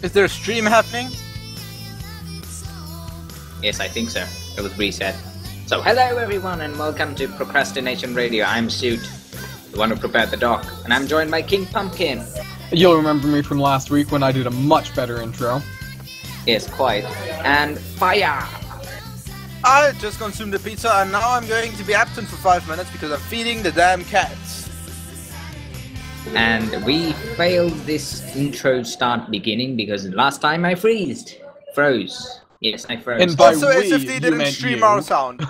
Is there a stream happening? Yes, I think so. It was reset. So hello everyone and welcome to Procrastination Radio. I'm Suit, the one who prepared the doc, and I'm joined by King Pumpkin. You'll remember me from last week when I did a much better intro. Yes, quite. And Fire! I just consumed the pizza and now I'm going to be absent for 5 minutes because I'm feeding the damn cats. And we failed this intro start beginning because last time I froze. Yes, I froze. And by also, we, SFD didn't stream our sound.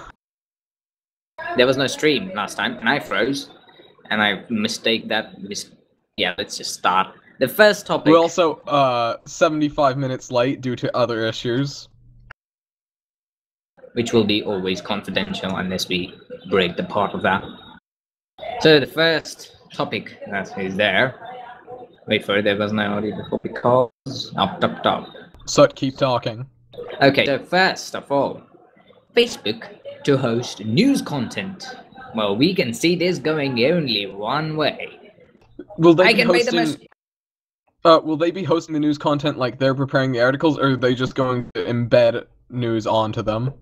There was no stream last time, and I froze. And I mistake that. Yeah, let's just start. The first topic. We're also 75 minutes late due to other issues. Which will be always confidential unless we break the part of that. So the first topic that is there. Wait for it, there was no audio before because up. So keep talking. Okay, so first of all, Facebook to host news content. Well, we can see this going only one way. Will they be hosting the news content like they're preparing the articles, or are they just going to embed news onto them?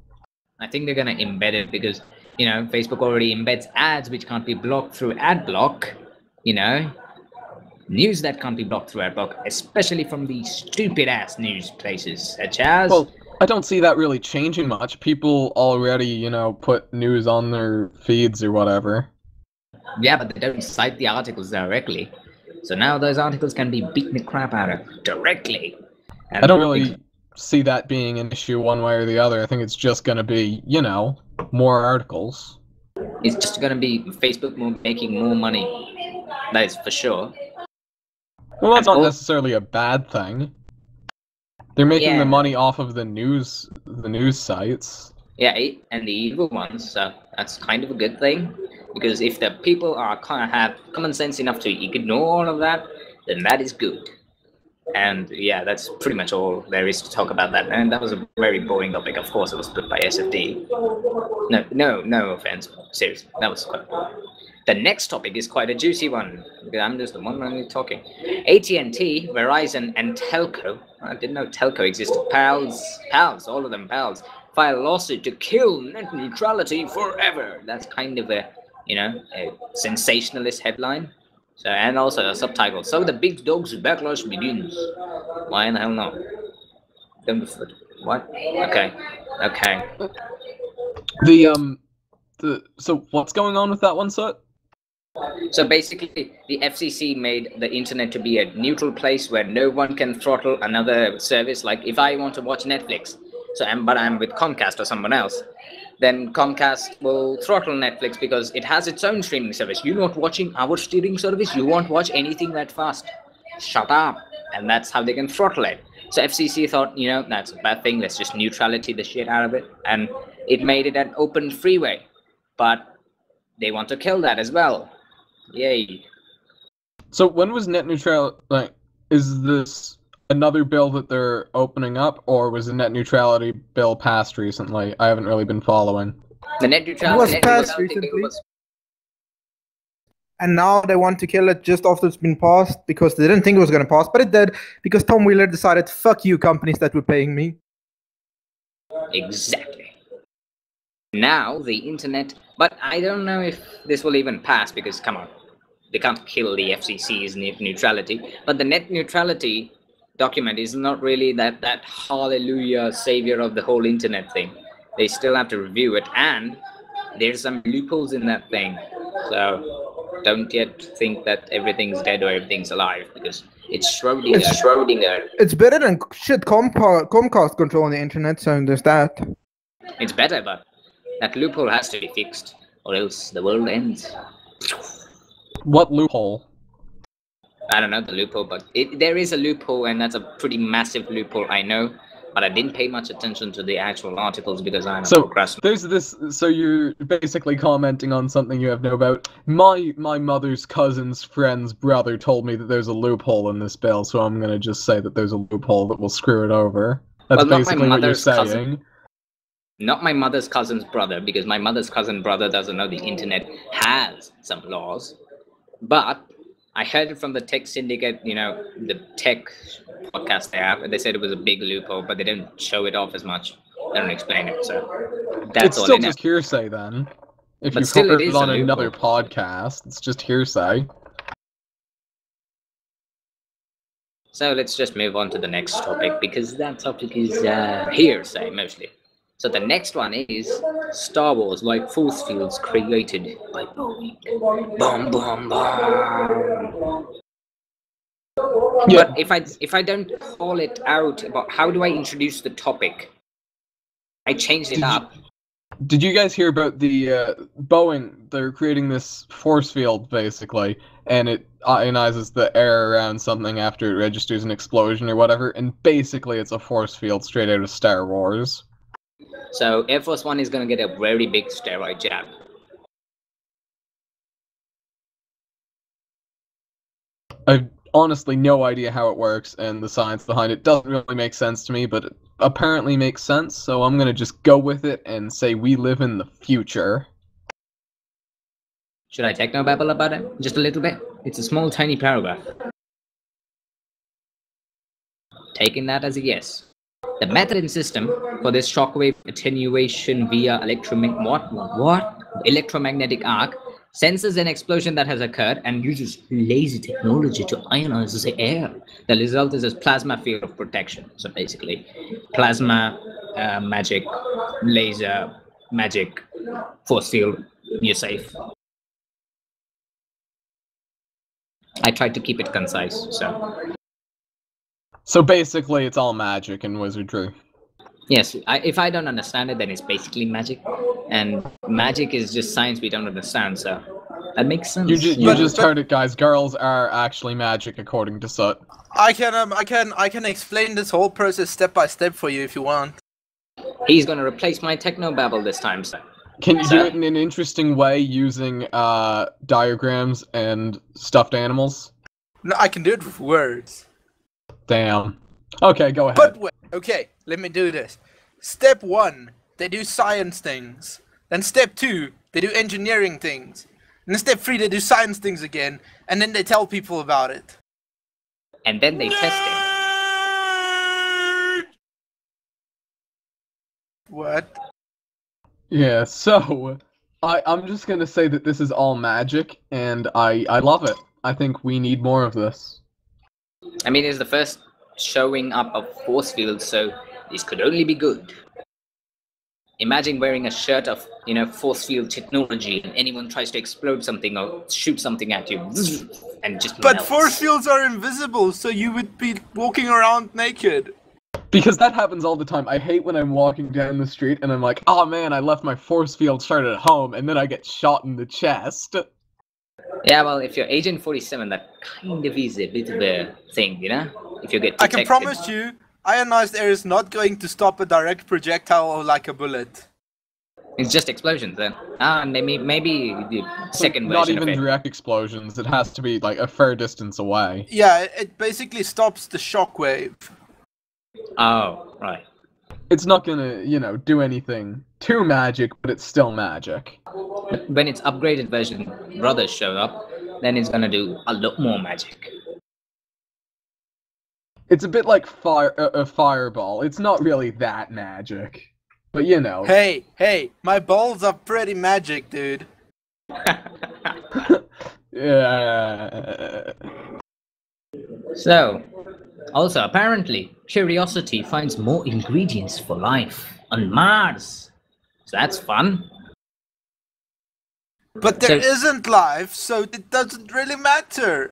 I think they're gonna embed it because, you know, Facebook already embeds ads which can't be blocked through ad block. You know, news that can't be blocked through ad block, especially from the stupid ass news places such as. Well, I don't see that really changing much. People already, you know, put news on their feeds or whatever. Yeah, but they don't cite the articles directly. So now those articles can be beaten the crap out of directly. And I don't really see that being an issue one way or the other. I think it's just going to be, you know, more articles. It's just going to be Facebook making more money. That is for sure. Well, that's not necessarily a bad thing. They're making the money off of the news sites. Yeah, and the evil ones, so that's kind of a good thing. Because if the people are kind of have common sense enough to ignore all of that, then that is good. And yeah, that's pretty much all there is to talk about that. And that was a very boring topic. Of course, it was put by SFD. No offense. Seriously, that was quite boring. The next topic is quite a juicy one, because I'm just the one only talking. AT&T, Verizon, and Telco, I didn't know Telco existed, pals, all of them pals, file lawsuit to kill net neutrality forever. That's kind of a, you know, a sensationalist headline. So, and also a subtitle, so the big dog's backlash begins. Why in the hell not? What? Okay. So what's going on with that one, sir? So basically, the FCC made the internet to be a neutral place where no one can throttle another service. Like if I want to watch Netflix, but I'm with Comcast or someone else, then Comcast will throttle Netflix because it has its own streaming service. You're not watching our streaming service. You won't watch anything that fast. Shut up. And that's how they can throttle it. So FCC thought, you know, that's a bad thing. Let's just neutrality the shit out of it. And it made it an open freeway. But they want to kill that as well. Yay. So when was net neutrality, like, is this another bill that they're opening up, or was the net neutrality bill passed recently? I haven't really been following. The net neutrality, passed recently. And now they want to kill it just after it's been passed because they didn't think it was going to pass, but it did because Tom Wheeler decided, fuck you companies that were paying me. Exactly. Now the internet, but I don't know if this will even pass because, come on, they can't kill the FCC's net neutrality. But the net neutrality document is not really that hallelujah savior of the whole internet thing. They still have to review it, and there's some loopholes in that thing. So don't yet think that everything's dead or everything's alive, because it's Schrodinger. It's better than shit Comcast controlling the internet, so there's that. It's better, but that loophole has to be fixed, or else the world ends. What loophole? I don't know the loophole, but there is a loophole, and that's a pretty massive loophole, I know. But I didn't pay much attention to the actual articles because I'm a procrastinator. There's this. So you're basically commenting on something you have know about. My mother's cousin's friend's brother told me that there's a loophole in this bill, so I'm gonna just say that there's a loophole that will screw it over. That's basically what you're saying. Not my mother's cousin's brother, because my mother's cousin brother doesn't know the internet has some laws. But I heard it from the Tech Syndicate, the tech podcast they have, and they said it was a big loophole, but they didn't show it off as much. They don't explain it, so that's all I know. It's still just hearsay then. If you heard it on another podcast, it's just hearsay. So let's just move on to the next topic, because that topic is hearsay mostly. So the next one is Star Wars like force fields created by Boeing. Boom, boom, boom. Yeah. But if I don't call it out about how do I introduce the topic? I changed it up. Did you guys hear about the Boeing? They're creating this force field basically, and it ionizes the air around something after it registers an explosion or whatever, and basically it's a force field straight out of Star Wars. So Air Force One is going to get a very big steroid jab. I've honestly no idea how it works, and the science behind it doesn't really make sense to me, but it apparently makes sense, so I'm going to just go with it and say we live in the future. Should I technobabble about it? Just a little bit? It's a small, tiny paragraph. Taking that as a yes. The method and system for this shockwave attenuation via electromagnetic arc senses an explosion that has occurred and uses laser technology to ionize the air. The result is a plasma field of protection. So basically, plasma, magic, laser, magic, force field, you're safe. I tried to keep it concise, so... So basically, it's all magic and wizardry. Yes, if I don't understand it, then it's basically magic, and magic is just science we don't understand. So that makes sense. You just heard it, guys. Girls are actually magic, according to Sut. I can explain this whole process step by step for you if you want. He's gonna replace my technobabble this time, sir. Can you do it in an interesting way using diagrams and stuffed animals? No, I can do it with words. Damn. Okay, go ahead. But wait, okay, let me do this. Step 1, they do science things. Then step 2, they do engineering things. And then step 3, they do science things again. And then they tell people about it. And then they test it. What? Yeah, so I'm just gonna say that this is all magic, and I love it. I think we need more of this. I mean, it's the first showing up of force fields, so this could only be good. Imagine wearing a shirt of, force field technology, and anyone tries to explode something or shoot something at you, and just But melts. Force fields are invisible, so you would be walking around naked. Because that happens all the time. I hate when I'm walking down the street and I'm like, oh man, I left my force field shard at home, and then I get shot in the chest. Yeah, well, if you're Agent 47, that kind of is a bit of a thing, If you get detected. I can promise you, ionized air is not going to stop a direct projectile or like a bullet. It's just explosions then. And maybe the second Not version even of it. direct explosions. It has to be like a fair distance away. Yeah, it basically stops the shockwave. Oh, right. It's not gonna, do anything too magic, but it's still magic. But when its upgraded version brothers show up, then it's gonna do a lot more magic. It's a bit like a fireball. It's not really that magic, but Hey, my balls are pretty magic, dude. Yeah. So, also apparently, Curiosity finds more ingredients for life on Mars. So that's fun. But there So- isn't life, so it doesn't really matter.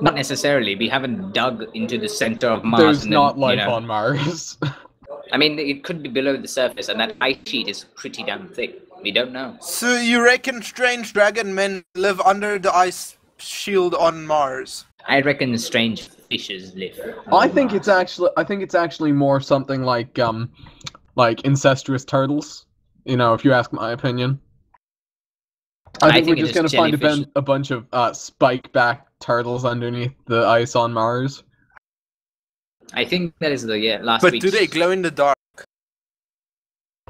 Not necessarily. We haven't dug into the center of Mars. There's and not then, life on Mars. I mean, it could be below the surface, and that ice sheet is pretty damn thick. We don't know. So you reckon strange dragon men live under the ice shield on Mars? I reckon strange fishes live. I think it's actually more something like incestuous turtles. If you ask my opinion. I think we're it's just gonna find jellyfish. a bunch of spike-back turtles underneath the ice on Mars. I think that is the last But week. do they glow in the dark?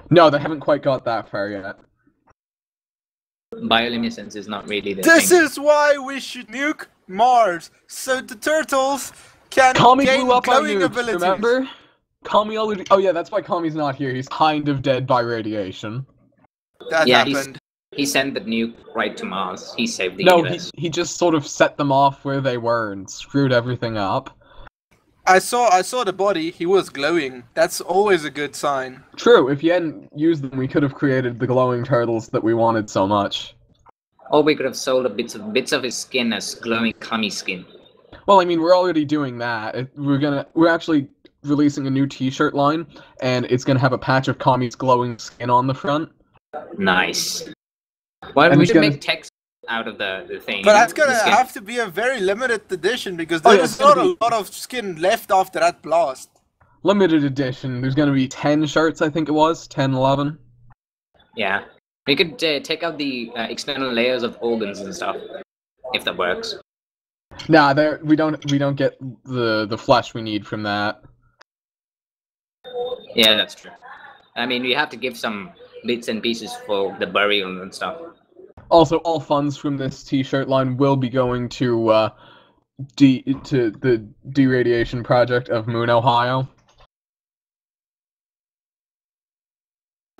No, they haven't quite got that far yet. Bioluminescence is not really the This thing. is why we should nuke Mars, so the turtles can Kami gain blew up our glowing nukes, abilities. remember? Kami already... Oh yeah, that's why Kami's not here. He's kind of dead by radiation. That Yeah, happened. He sent the nuke right to Mars. He saved the No, universe. he just sort of set them off where they were and screwed everything up. I saw the body. He was glowing. That's always a good sign. True, if you hadn't used them, we could have created the glowing turtles that we wanted so much. Or we could have sold a bits of his skin as glowing Kami skin. Well, I mean, we're already doing that. We're actually releasing a new T-shirt line, and it's gonna have a patch of Kami's glowing skin on the front. Nice. Well, And we it's should gonna- make text out of the thing. But that's gonna The skin. have to be a very limited edition because Oh, yeah, there's it's not gonna a lot of skin left after that blast. Limited edition. There's gonna be 10 shirts, I think it was. 10, 11. Yeah. We could take out the external layers of organs and stuff, if that works. Nah, we don't get the flesh we need from that. Yeah, that's true. I mean, we have to give some bits and pieces for the burial and stuff. Also, all funds from this T-shirt line will be going to the deradiation project of Moon, Ohio.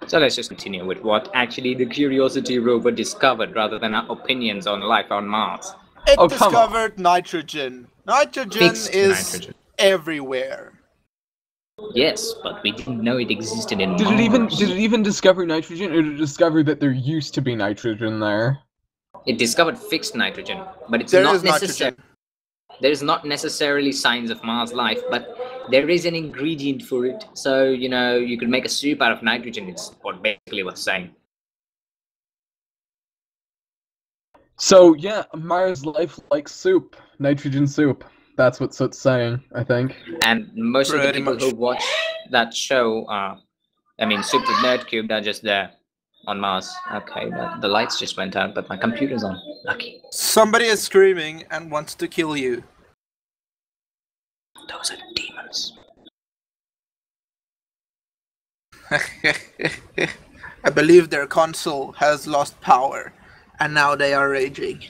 So let's just continue with what actually the Curiosity rover discovered rather than our opinions on life on Mars. It Oh, come on. discovered nitrogen. Nitrogen Fixed is nitrogen. everywhere. Yes, but we didn't know it existed in Did Mars. it even discover nitrogen, or did it discover that there used to be nitrogen there? It discovered fixed nitrogen, but it's There not is necessary. nitrogen. There's not necessarily signs of Mars life, but there is an ingredient for it. So, you could make a soup out of nitrogen. It's basically what's saying. So yeah, Mars life like soup, nitrogen soup. That's what Soot's saying, I think. And most of the Pretty people much. who watch that show Soup with Nerdcube, are just there on Mars. Okay, the lights just went out, but my computer's on. Lucky. Somebody is screaming and wants to kill you. Those are demons. I believe their console has lost power, and now they are raging.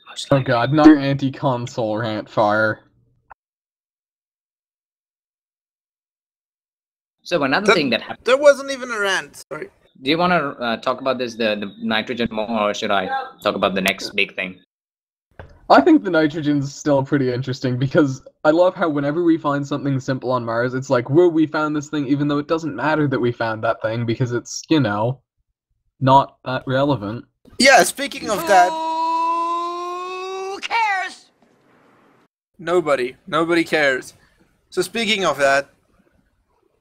Most Oh likely. god, another anti-console rant fire. So another thing that happened. There wasn't even a rant. Sorry. Do you want to talk about this, the nitrogen more, or should I talk about the next big thing? I think the nitrogen's still pretty interesting because I love how whenever we find something simple on Mars, it's like, whoa, we found this thing, even though it doesn't matter that we found that thing because it's, not that relevant. Yeah, speaking of that, Who cares? nobody cares. So speaking of that,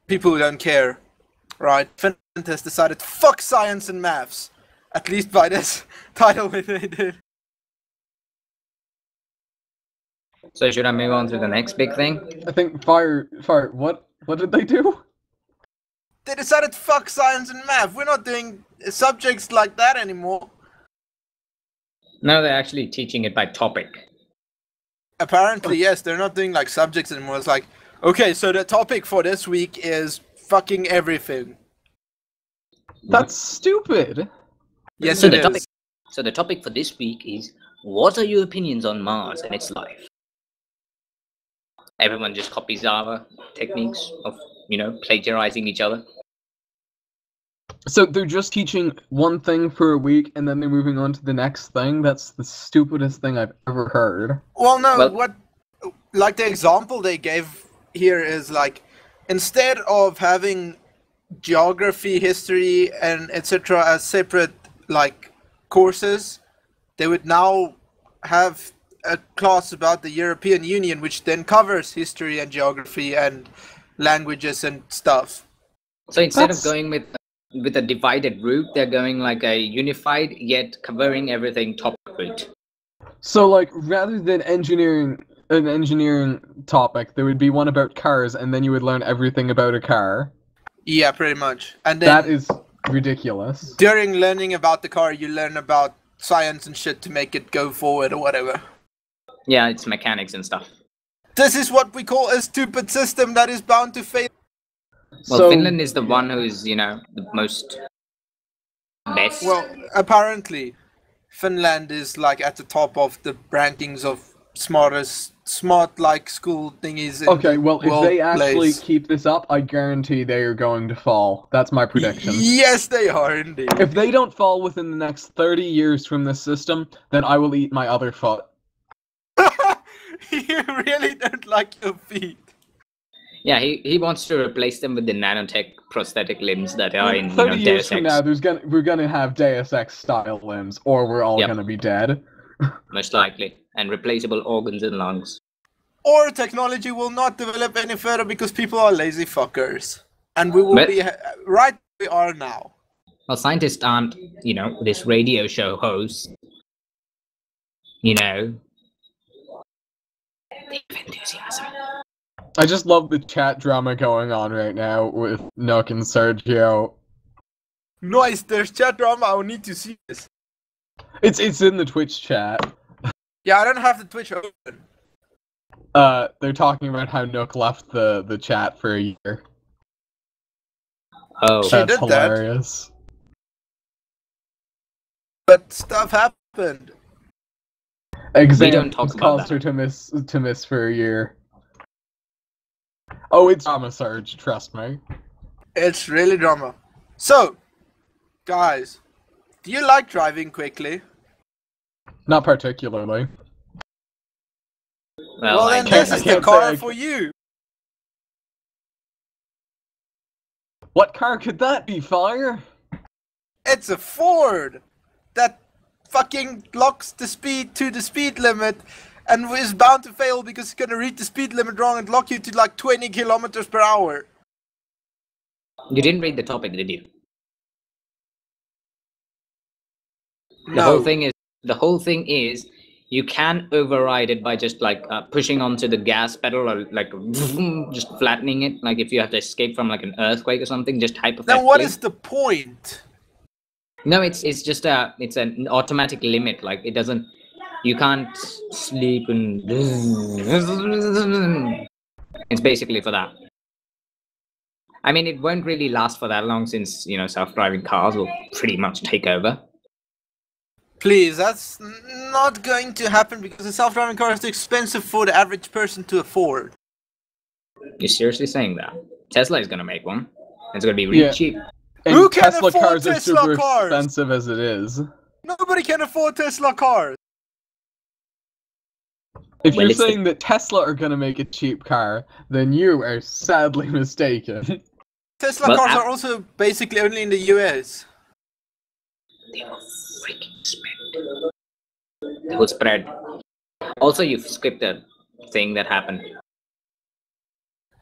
people who don't care, right? Finland has decided, fuck science and maths. At least by this title they did. So should I move on to the next big thing? I think fire, what did they do? They decided fuck science and math. We're not doing subjects like that anymore. No, they're actually teaching it by topic. Apparently, yes, they're not doing like subjects anymore. It's like, okay, so the topic for this week is fucking everything. That's stupid. Yes, So it the is. topic. So the topic for this week is, what are your opinions on Mars and its life? Everyone just copies our techniques of, plagiarizing each other. So they're just teaching one thing for a week, and then they're moving on to the next thing? That's the stupidest thing I've ever heard. Well, no, Well- like the example they gave here is like, instead of having geography, history, and etc. as separate like courses, they would now have a class about the European Union, which then covers history and geography and languages and stuff. So instead That's- of going with a divided route, they're going like a unified yet covering everything topic route. So, like, rather than an engineering topic, there would be one about cars, and then you would learn everything about a car. Yeah, pretty much. And then That is ridiculous. during learning about the car, you learn about science and shit to make it go forward or whatever. Yeah, it's mechanics and stuff. This is what we call a stupid system that is bound to fail. Well, So- Finland is the one who's, the most best. Well, apparently, Finland is like at the top of the rankings of smart like school thingies. In Okay, the well, if they actually workplace. keep this up, I guarantee they are going to fall. That's my prediction. Yes, they are indeed. If they don't fall within the next 30 years from this system, then I will eat my other foot. You really don't like your feet. Yeah, he wants to replace them with the nanotech prosthetic limbs that are in 30 years Deus from Ex. now, we're gonna have Deus Ex style limbs, or we're all Yep. gonna be dead. Most likely, and replaceable organs and lungs. Or technology will not develop any further because people are lazy fuckers. And we will But- be right where we are now. Well, scientists aren't, this radio show hosts. They have enthusiasm. I just love the chat drama going on right now with Nook and Sergio. Nice, there's chat drama. I will need to see this. It's in the Twitch chat. Yeah, I don't have the Twitch open. They're talking about how Nook left the chat for a year. Oh, She That's did that. hilarious. But stuff happened. Exam talk about caused that. her to miss for a year. Oh, it's drama, Serge. Trust me. It's really drama. So, guys, do you like driving quickly? Not particularly. Well, I then can't- this I is the can't car say- for you. What car could that be, Fire? It's a Ford that fucking locks the speed to the speed limit and is bound to fail because it's gonna read the speed limit wrong and lock you to like 20 kilometers per hour. You didn't read the topic, did you? The No. whole thing is you can override it by just like pushing onto the gas pedal or like just flattening it. Like if you have to escape from like an earthquake or something, just hypothetically. Then what is the point? No, it's just it's an automatic limit. Like it doesn't. You can't sleep and. It's basically for that. I mean, it won't really last for that long since self-driving cars will pretty much take over. Please, that's not going to happen because a self-driving car is too expensive for the average person to afford. You're seriously saying that? Tesla is gonna make one. It's gonna be really Yeah. cheap. And Who can Tesla afford cars are Tesla super cars? expensive as it is. Nobody can afford Tesla cars. If Well, you're it's the- saying that Tesla are gonna make a cheap car, then you are sadly mistaken. Tesla Well, cars App- are also basically only in the US. They will freaking spread. They will spread. Also, you've skipped the thing that happened.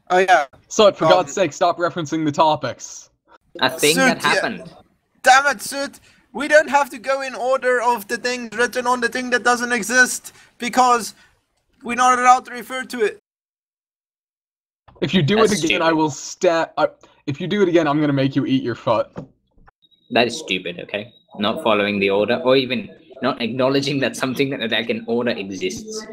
Oh yeah. So, for God's sake, stop referencing the topics. A thing Suit, that yeah. happened. Damn it, Soot! We don't have to go in order of the things written on the thing that doesn't exist because we're not allowed to refer to it. If you do That's it again, stupid. I will stab. If you do it again, I'm gonna make you eat your foot. That is stupid, okay? Not following the order, or even not acknowledging that something like an order exists.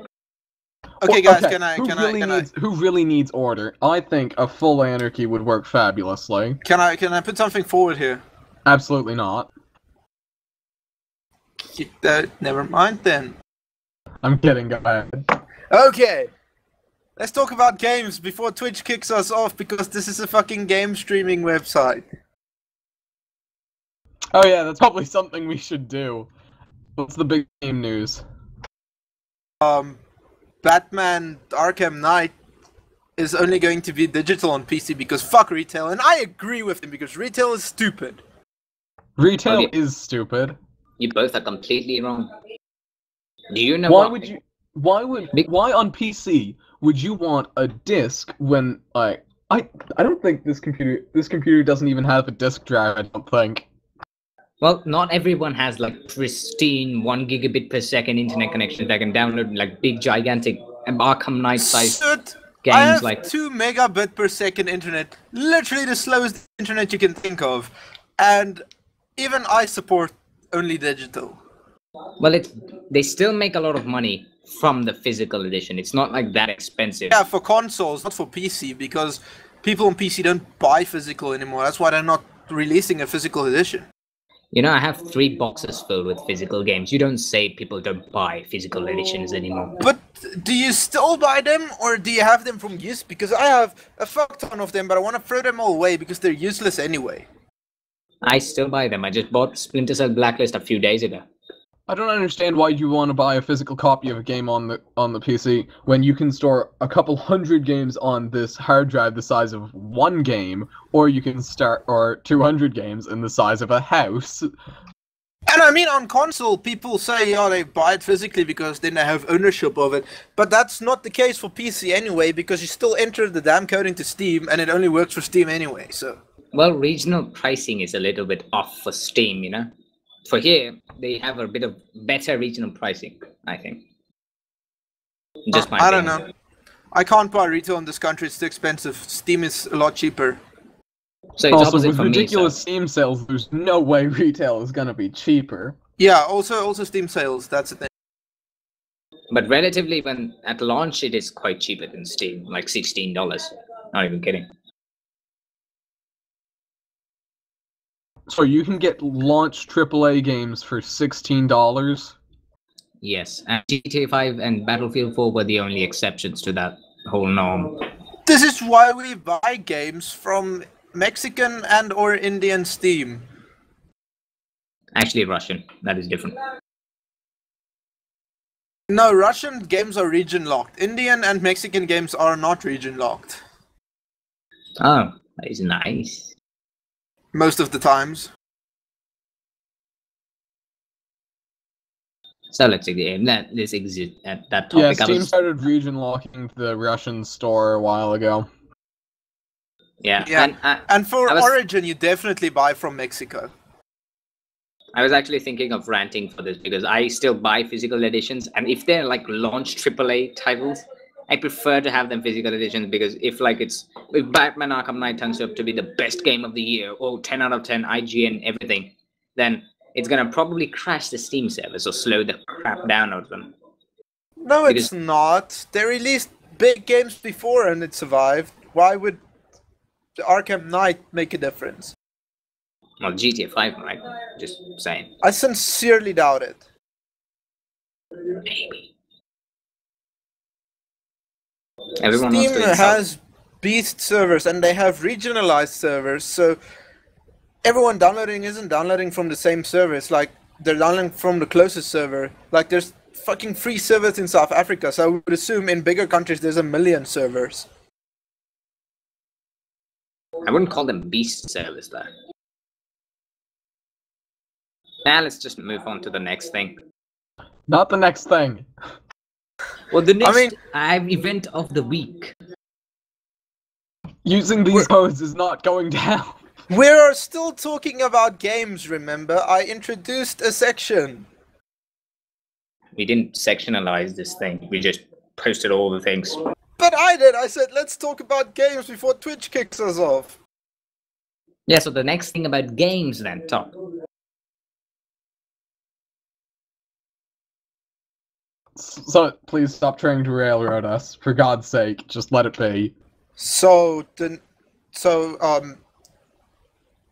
Okay, Well, guys, Who really needs order? I think a full anarchy would work fabulously. Can I put something forward here? Absolutely not. Never mind then. I'm kidding, go ahead. Okay. Let's talk about games before Twitch kicks us off, because this is a fucking game streaming website. Oh yeah, that's probably something we should do. What's the big game news? Batman Arkham Knight is only going to be digital on PC because fuck retail, and I agree with him because retail is stupid. Retail is stupid. You both are completely wrong. Do you know why on PC would you want a disc when I don't think this computer doesn't even have a disk drive, I don't think. Well, not everyone has like pristine 1 gigabit per second internet connection that can download like big gigantic Arkham Knight size games. I have like 2 megabit per second internet, literally the slowest internet you can think of, and even I support only digital. Well, they still make a lot of money from the physical edition. It's not like that expensive. Yeah, for consoles, not for PC, because people on PC don't buy physical anymore. That's why they're not releasing a physical edition. You know, I have 3 boxes filled with physical games. You don't say people don't buy physical editions anymore. But do you still buy them, or do you have them from use? Because I have a fuck ton of them, but I want to throw them all away because they're useless anyway. I still buy them. I just bought Splinter Cell Blacklist a few days ago. I don't understand why you want to buy a physical copy of a game on the PC when you can store a couple hundred games on this hard drive the size of one game, or you can or 200 games in the size of a house. And I mean, on console, people say, yeah, they buy it physically because then they have ownership of it. But that's not the case for PC anyway, because you still enter the damn code into Steam, and it only works for Steam anyway, so... Well, regional pricing is a little bit off for Steam, you know? For here, they have a bit of better regional pricing, I think. Just my I don't know. I can't buy retail in this country, it's too expensive. Steam is a lot cheaper. So it's also, opposite with for ridiculous me, so. Steam sales, there's no way retail is gonna be cheaper. Yeah, also Steam sales, that's the thing. But relatively, when at launch, it is quite cheaper than Steam, like $16. Not even kidding. So you can get launch AAA games for $16? Yes, and GTA 5 and Battlefield 4 were the only exceptions to that whole norm. This is why we buy games from Mexican and or Indian Steam. Actually, Russian. That is different. No, Russian games are region locked. Indian and Mexican games are not region locked. Oh, that is nice. Most of the times. So let's exit at that topic. Yeah, Steam started region locking the Russian store a while ago. Yeah. And for Origin, you definitely buy from Mexico. I was actually thinking of ranting for this because I still buy physical editions, and if they're like launch AAA titles, I prefer to have them physical editions, because if Batman Arkham Knight turns up to be the best game of the year, or 10 out of 10 IGN everything, then it's gonna probably crash the Steam servers or slow the crap down out of them. No, it's not. They released big games before and it survived. Why would Arkham Knight make a difference? Well, GTA 5 might, just saying. I sincerely doubt it. Maybe. Everyone Steam wants to has beast servers and they have regionalized servers, so everyone downloading isn't downloading from the same server. It's like they're downloading from the closest server. Like there's fucking 3 servers in South Africa, so I would assume in bigger countries there's 1 million servers. I wouldn't call them beast servers though. Now let's just move on to the next thing. Not the next thing. Well, the next event of the week. Using these codes is not going down. We're still talking about games, remember? I introduced a section. We didn't sectionalize this thing. We just posted all the things. But I did. I said, let's talk about games before Twitch kicks us off. Yeah, so the next thing about games then, Tom. So please stop trying to railroad us. For God's sake, just let it be. So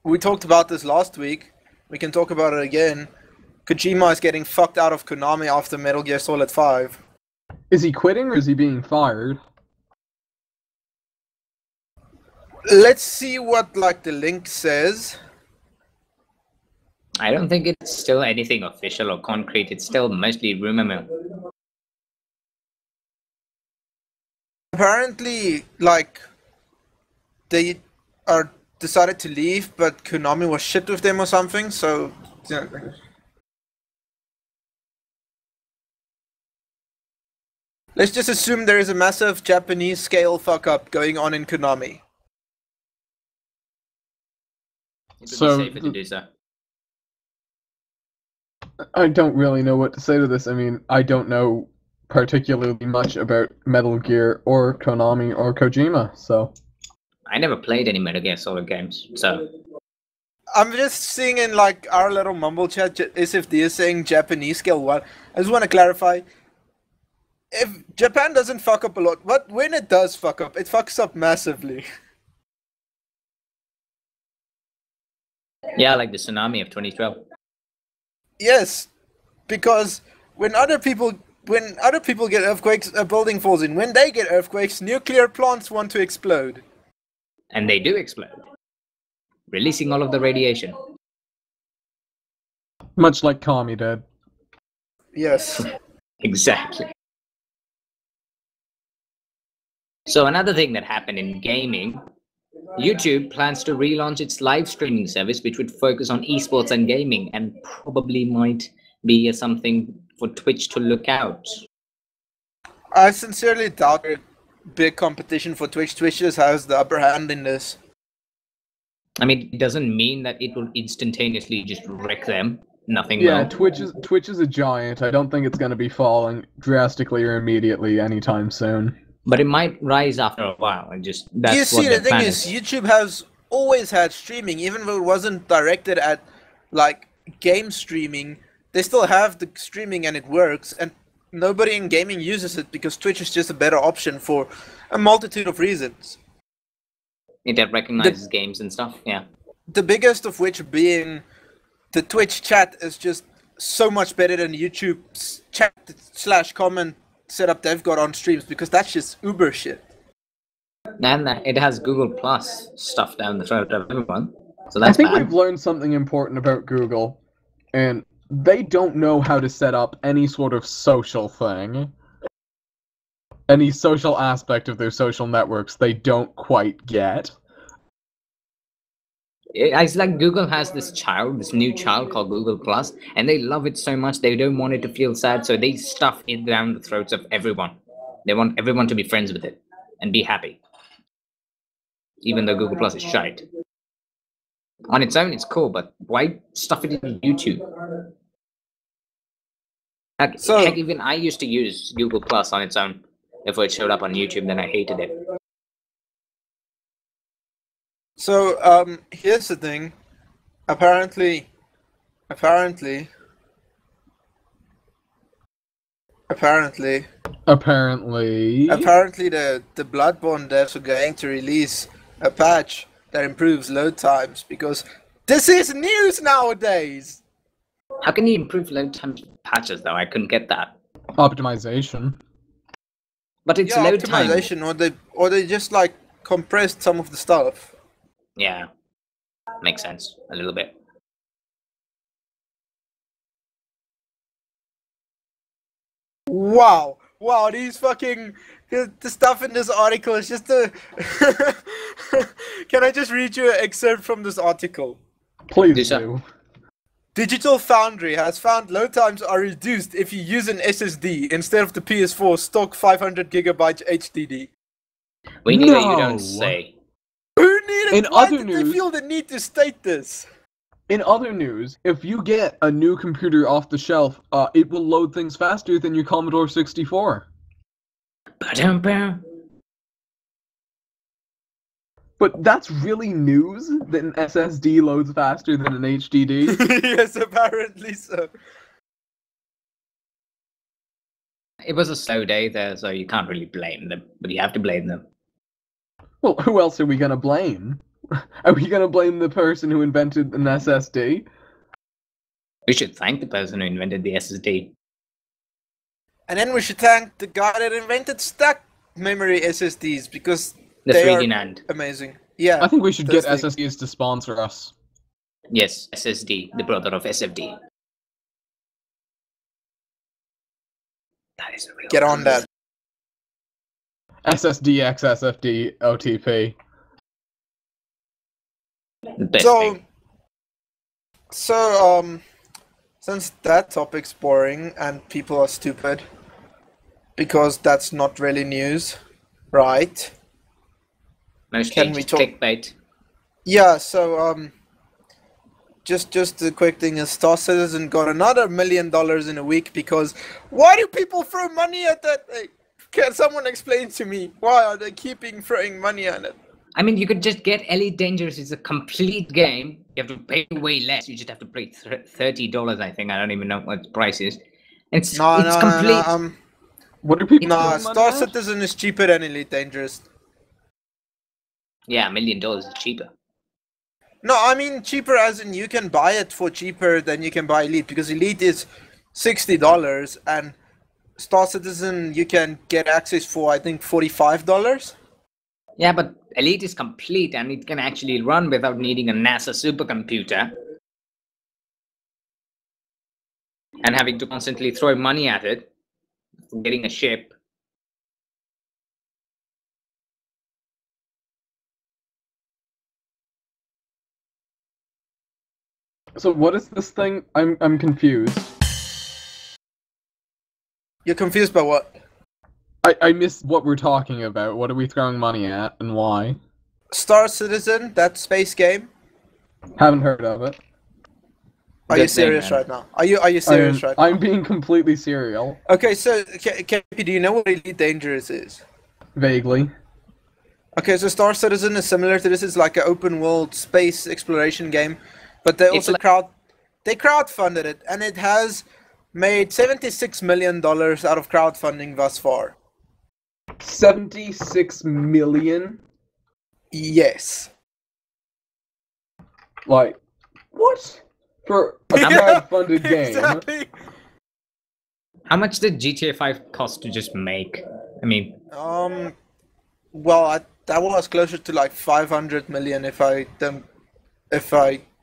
we talked about this last week. We can talk about it again. Kojima is getting fucked out of Konami after Metal Gear Solid 5. Is he quitting or is he being fired? Let's see what the link says. I don't think it's still anything official or concrete. It's still mostly rumor mill. Apparently, they are decided to leave, but Konami was shit with them or something. So, yeah. Let's just assume there is a massive Japanese scale fuck up going on in Konami. It would be safer to do so. I don't really know what to say to this. I mean, I don't know particularly much about Metal Gear or Konami or Kojima, so... I never played any Metal Gear Solid games, so... I'm just seeing in our little mumble chat, SFD is saying Japanese scale 1. I just want to clarify. If Japan doesn't fuck up a lot, when it does fuck up, it fucks up massively. Yeah, like the tsunami of 2012. Yes, because when other people get earthquakes, a building falls in. When they get earthquakes, nuclear plants want to explode. And they do explode, releasing all of the radiation. Much like Kami did. Yes. Exactly. So another thing that happened in gaming, YouTube plans to relaunch its live streaming service, which would focus on esports and gaming, and probably might be something for Twitch to look out. I sincerely doubt it. Big competition for Twitch. Twitch just has the upper hand in this. I mean, it doesn't mean that it will instantaneously just wreck them. Nothing Yeah, will. Twitch is a giant. I don't think it's going to be falling drastically or immediately anytime soon. But it might rise after a while, and just that's You what see, the the thing plan is, YouTube has always had streaming, even though it wasn't directed at game streaming. They still have the streaming and it works, and nobody in gaming uses it because Twitch is just a better option for a multitude of reasons. It recognizes games and stuff, yeah. The biggest of which being the Twitch chat is just so much better than YouTube's chat/comment setup they've got on streams, because that's just uber shit. And it has Google Plus stuff down the throat of everyone. So that's I think bad. we've learned something important about Google, and they don't know how to set up any sort of social thing. Any social aspect of their social networks they don't quite get. It's like Google has this new child called Google Plus, and they love it so much they don't want it to feel sad, so they stuff it down the throats of everyone. They want everyone to be friends with it and be happy, even though Google Plus is shite. On its own, it's cool, but why stuff it in YouTube? Heck, even I used to use Google Plus on its own. If it showed up on YouTube, then I hated it. So, here's the thing. Apparently, the Bloodborne devs are going to release a patch that improves load times, because this is news nowadays! How can you improve load time patches, though? I couldn't get that. Optimization. But it's load time. Optimization, or they just compressed some of the stuff. Yeah, makes sense a little bit. Wow, these fucking the stuff in this article is just a. Can I just read you an excerpt from this article? Please do. Digital Foundry has found load times are reduced if you use an SSD instead of the PS4 stock 500 gigabyte HDD. We need you don't say. Who needed? Why did they feel the need to state this? In other news, if you get a new computer off the shelf, it will load things faster than your Commodore 64. But that's really news that an SSD loads faster than an HDD? Yes, apparently so. It was a slow day there, so you can't really blame them, but you have to blame them. Well, who else are we gonna blame? Are we gonna blame the person who invented an SSD? We should thank the person who invented the SSD. And then we should thank the guy that invented stack memory SSDs, because The they 3D are NAND. amazing. Yeah. I think we should get those things. SSDs to sponsor us. Yes, SSD, the brother of SFD. That is a real Get on that. SSDX, SFD, OTP. The best So, thing. since that topic's boring and people are stupid, because that's not really news, right? Mostly can we just talk- clickbait. Yeah, so, just the quick thing is Star Citizen got another $1 million in a week, because why do people throw money at that? Can someone explain to me, why are they keeping throwing money at it? I mean, you could just get Elite Dangerous. It's a complete game. You have to pay way less. You just have to pay $30, I think. I don't even know what the price is. It's complete. What are people No, throwing money Star at? Citizen is cheaper than Elite Dangerous. Yeah, $1 million is cheaper. No, I mean cheaper as in you can buy it for cheaper than you can buy Elite, because Elite is $60 and Star Citizen you can get access for, I think, $45. Yeah, but Elite is complete and it can actually run without needing a NASA supercomputer. And having to constantly throw money at it, for getting a ship. So what is this thing? I'm confused. You're confused by what? I missed what we're talking about. What are we throwing money at and why? Star Citizen, that space game. Haven't heard of it. Are you Good thing, serious man. right now? Are you serious right now? I'm being completely serial. Okay, so KP, do you know what Elite Dangerous is? Vaguely. Okay, so Star Citizen is similar to this. It's like an open world space exploration game, but they It's also like- crowdfunded it, and it has made $76 million out of crowdfunding thus far. 76 million? Yes. Like, what? For a crowdfunded game? Exactly. How much did GTA 5 cost to just make? I mean, Well, that was closer to like 500 million if I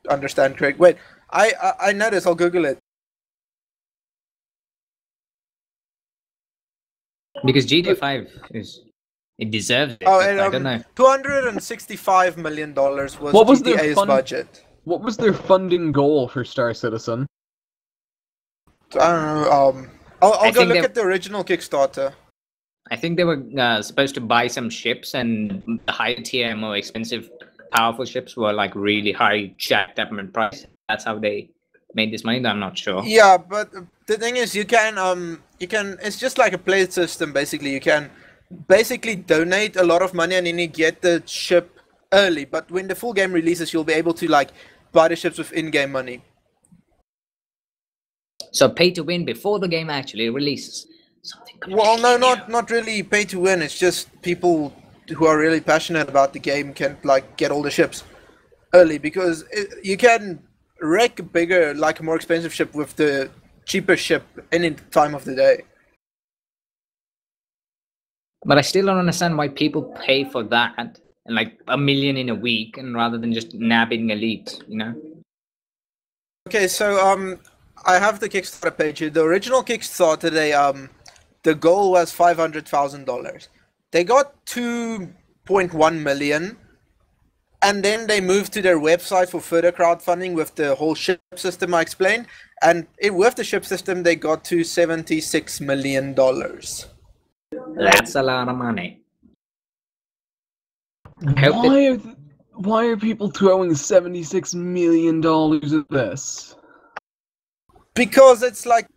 understand correct. Wait, I know this. I'll Google it. because GTA 5 it deserves it. Oh, but and I don't know. $265 million was What was their GTA's fund- budget. What was their funding goal for Star Citizen? I don't know. I'll I go think look they- at the original Kickstarter. I think they were supposed to buy some ships, and the higher tier, more expensive, powerful ships were like really high, jacked up in price. That's how they made this money. I'm not sure. Yeah, but the thing is, you can. It's just like a play system. Basically, you can basically donate a lot of money, and then you get the ship early. But when the full game releases, you'll be able to like buy the ships with in-game money. So pay to win before the game actually releases. Something Well, no, completely new. not really pay to win. It's just people who are really passionate about the game can like get all the ships early, because you can wreck a bigger, like a more expensive ship with the cheaper ship any time of the day. But I still don't understand why people pay for that and like $1 million in a week, and rather than just nabbing Elite, you know? Okay, so I have the Kickstarter page here. The original Kickstarter, the goal was $500,000. They got 2.1 million, and then they moved to their website for further crowdfunding with the whole ship system I explained. And with the ship system, they got to $76 million. That's a lot of money. I hope Why are people throwing $76 million at this? Because it's like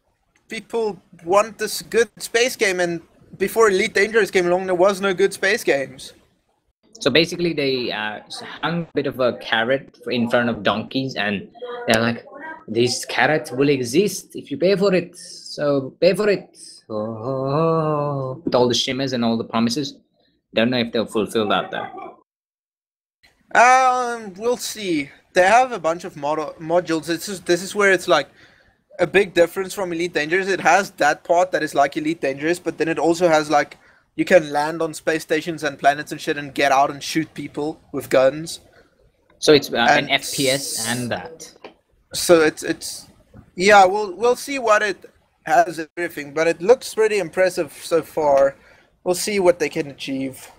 people want this good space game, and before Elite Dangerous came along, there was no good space games. So basically, they hung a bit of a carrot in front of donkeys, and they're like, "This carrot will exist if you pay for it. So pay for it." Oh, with all the shimmers and all the promises. Don't know if they'll fulfill that though. We'll see. They have a bunch of modules. This is where it's like a big difference from Elite Dangerous. It has that part that is like Elite Dangerous, but then it also has like you can land on space stations and planets and shit and get out and shoot people with guns. So it's an FPS and that. So it's yeah. We'll see what it has and everything, but it looks pretty impressive so far. We'll see what they can achieve.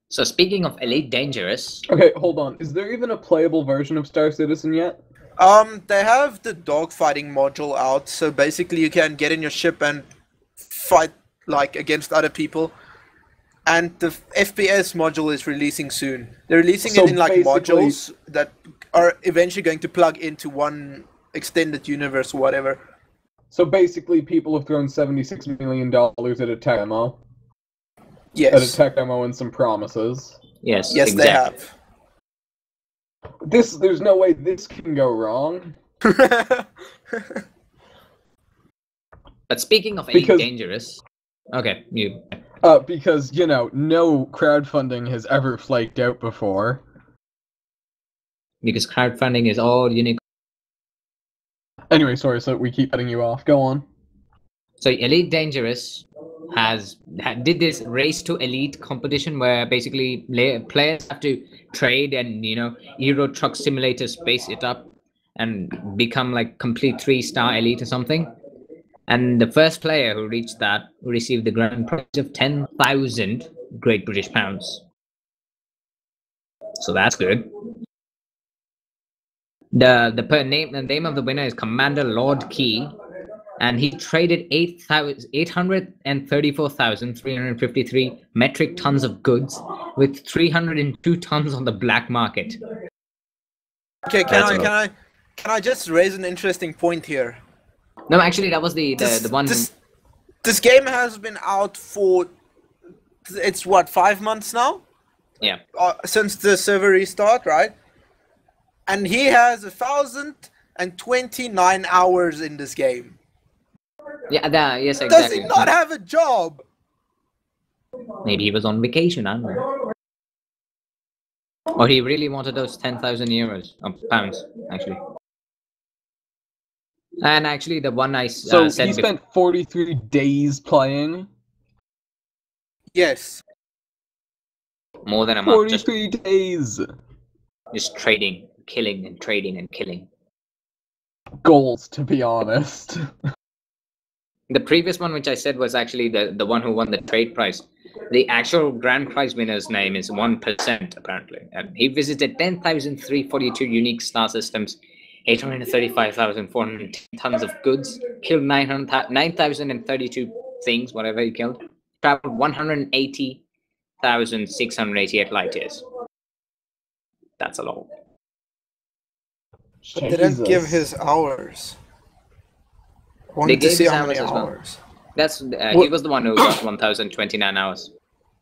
So speaking of Elite Dangerous... Okay, hold on. Is there even a playable version of Star Citizen yet? They have the dogfighting module out, so basically you can get in your ship and fight, like, against other people. And the FPS module is releasing soon. They're releasing it in, like, modules that are eventually going to plug into one extended universe or whatever. So basically people have thrown $76 million at a tech demo. Yes. At a tech demo and some promises. Yes, yes, exactly. they have. There's no way this can go wrong. But speaking of Elite Dangerous... Okay, you... Because, you know, no crowdfunding has ever flaked out before. Because crowdfunding is all unique. Anyway, sorry, so we keep cutting you off. Go on. So Elite Dangerous did this race to elite competition where basically players have to trade and, you know, Euro Truck Simulator space it up and become like complete 3-star elite or something. And the first player who reached that received the grand prize of 10,000 Great British pounds. So that's good. The name of the winner is Commander Lord Key, and he traded 834,353 metric tons of goods with 302 tons on the black market. Okay, can I just raise an interesting point here? No, actually, that was the one. This game has been out for it's what 5 months now. Yeah. Since the server restart, right? And he has 1,029 hours in this game. Yeah, yes, exactly. Does he not have a job? Maybe he was on vacation, I don't know. Or he really wanted those 10,000 euros, pounds, actually. And actually, the one I So said... he spent 43 days playing? Yes. More than a month. 43 days! Just trading, killing, and trading, and killing. Goals, to be honest. The previous one, which I said, was actually the one who won the trade prize. The actual grand prize winner's name is 1%, apparently. And he visited 10,342 unique star systems, 835,410 tons of goods, killed 9,032 things, whatever he killed, traveled 180,688 light years. That's a lot. But they didn't give his hours. They gave his how many hours as well. hours. That's he was the one who got 1,029 hours.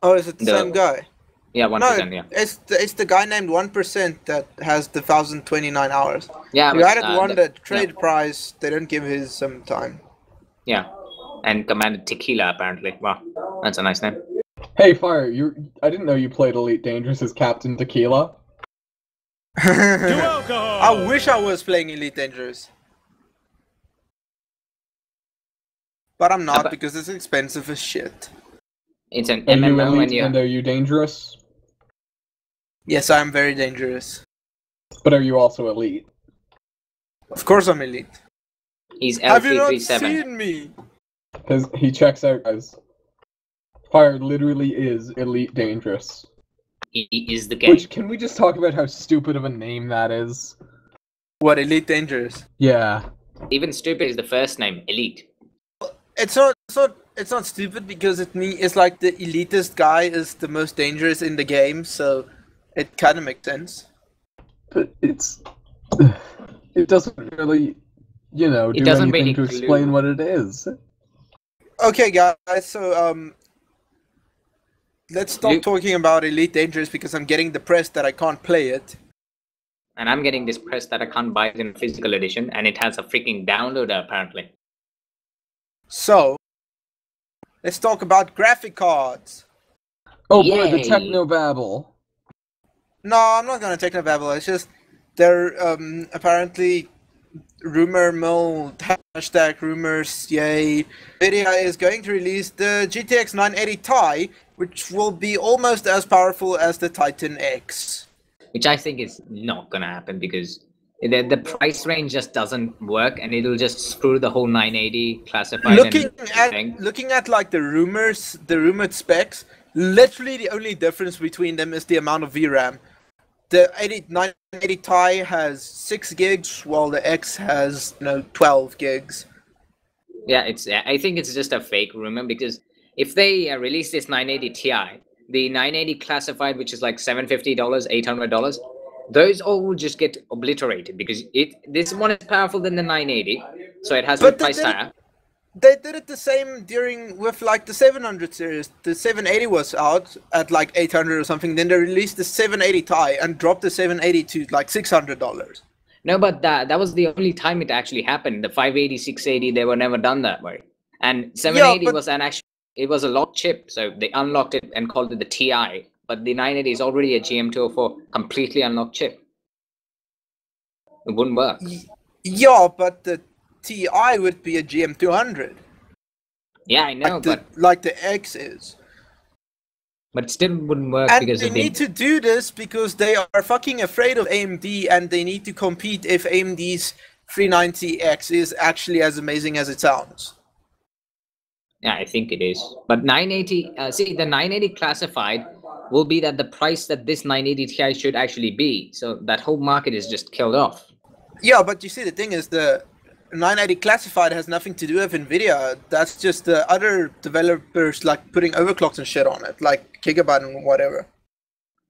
Oh, is it the same guy? Yeah, 1%. No, yeah. It's the guy named 1% that has the 1,029 hours. Yeah, you had won the trade prize. They didn't give his some time. Yeah, and Commander Tequila apparently. Wow, that's a nice name. Hey, Fire, I didn't know you played Elite Dangerous as Captain Tequila. I wish I was playing Elite Dangerous. But I'm not because it's expensive as shit. It's an Are MMO you elite and are you dangerous? Yes, I am very dangerous. But are you also elite? Of course I'm elite. He's L337. Have you not seen me? Because he checks out as... Fire literally is Elite Dangerous. He is the game. Which, can we just talk about how stupid of a name that is? What, Elite Dangerous? Yeah. Even stupid is the first name, Elite. It's not stupid because it's like the elitist guy is the most dangerous in the game, so it kind of makes sense. But it doesn't really, do anything really to explain what it is. Okay, guys, so let's stop talking about Elite Dangerous because I'm getting depressed that I can't play it. And I'm getting depressed that I can't buy it in physical edition, and it has a freaking downloader apparently. So, let's talk about graphic cards. Oh boy, the technobabble. No, I'm not gonna technobabble. It's just they're apparently rumor mill hashtag rumors. Yay! Nvidia is going to release the GTX 980 Ti, which will be almost as powerful as the Titan X. Which I think is not gonna happen because the price range just doesn't work, and it'll just screw the whole 980 classified. Looking at like the rumored specs, literally the only difference between them is the amount of VRAM. The 980 Ti has 6 gigs, while the X has 12 gigs. Yeah, I think it's just a fake rumor, because if they release this 980 Ti, the 980 classified, which is like $750, $800, those all will just get obliterated because this one is powerful than the 980, so it has to be priced higher. They did it the same with like the 700 series. The 780 was out at like 800 or something. Then they released the 780 Ti and dropped the 780 to like $600. No, but that was the only time it actually happened. The 580, 680, they were never done that way. And 780 was it was a locked chip, so they unlocked it and called it the Ti. But the 980 is already a GM204 completely unlocked chip. It wouldn't work. Yeah, but the Ti would be a GM200. Yeah, I know, like the X is. But it still wouldn't work because they need to do this because they are fucking afraid of AMD, and they need to compete if AMD's 390X is actually as amazing as it sounds. Yeah, I think it is. But 980, the 980 classified will be at the price that this 980 Ti should actually be. So that whole market is just killed off. Yeah, but you see, the thing is, the 980 classified has nothing to do with Nvidia. That's just the other developers like putting overclocks and shit on it, like Gigabyte and whatever.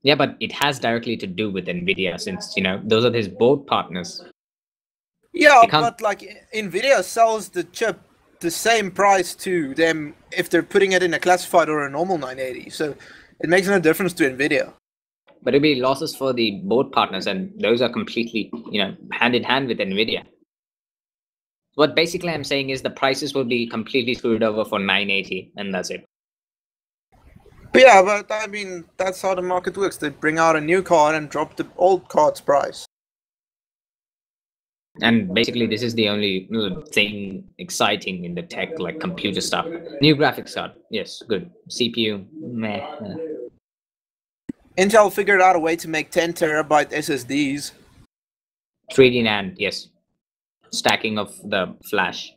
Yeah, but it has directly to do with Nvidia, since those are his board partners. Yeah, but like Nvidia sells the chip the same price to them if they're putting it in a classified or a normal 980. So it makes no difference to Nvidia. But it'll be losses for the board partners, and those are completely hand in hand with Nvidia. What basically I'm saying is the prices will be completely screwed over for 980, and that's it. Yeah, but I mean, that's how the market works. They bring out a new card and drop the old card's price. And basically, this is the only thing exciting in the tech, like computer stuff. New graphics card, yes, good. CPU, meh. Intel figured out a way to make 10 terabyte SSDs. 3D NAND, yes. Stacking of the flash.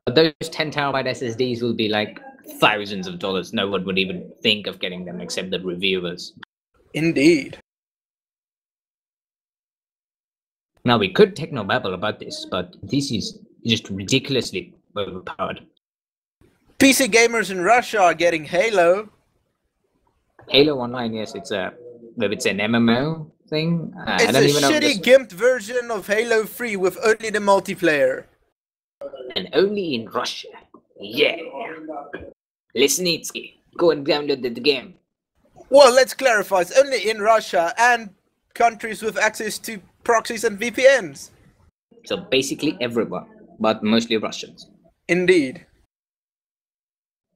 But those 10 terabyte SSDs will be like thousands of dollars. No one would even think of getting them except the reviewers. Indeed. Now, we could technobabble about this, but this is just ridiculously overpowered. PC gamers in Russia are getting Halo. Halo Online, yes, it's an MMO thing. It's a shitty gimped version of Halo 3 with only the multiplayer. And only in Russia. Yeah. Lesnitsky, go and download the game. Well, let's clarify. It's only in Russia and countries with access to proxies and VPNs. So basically everyone, but mostly Russians. Indeed.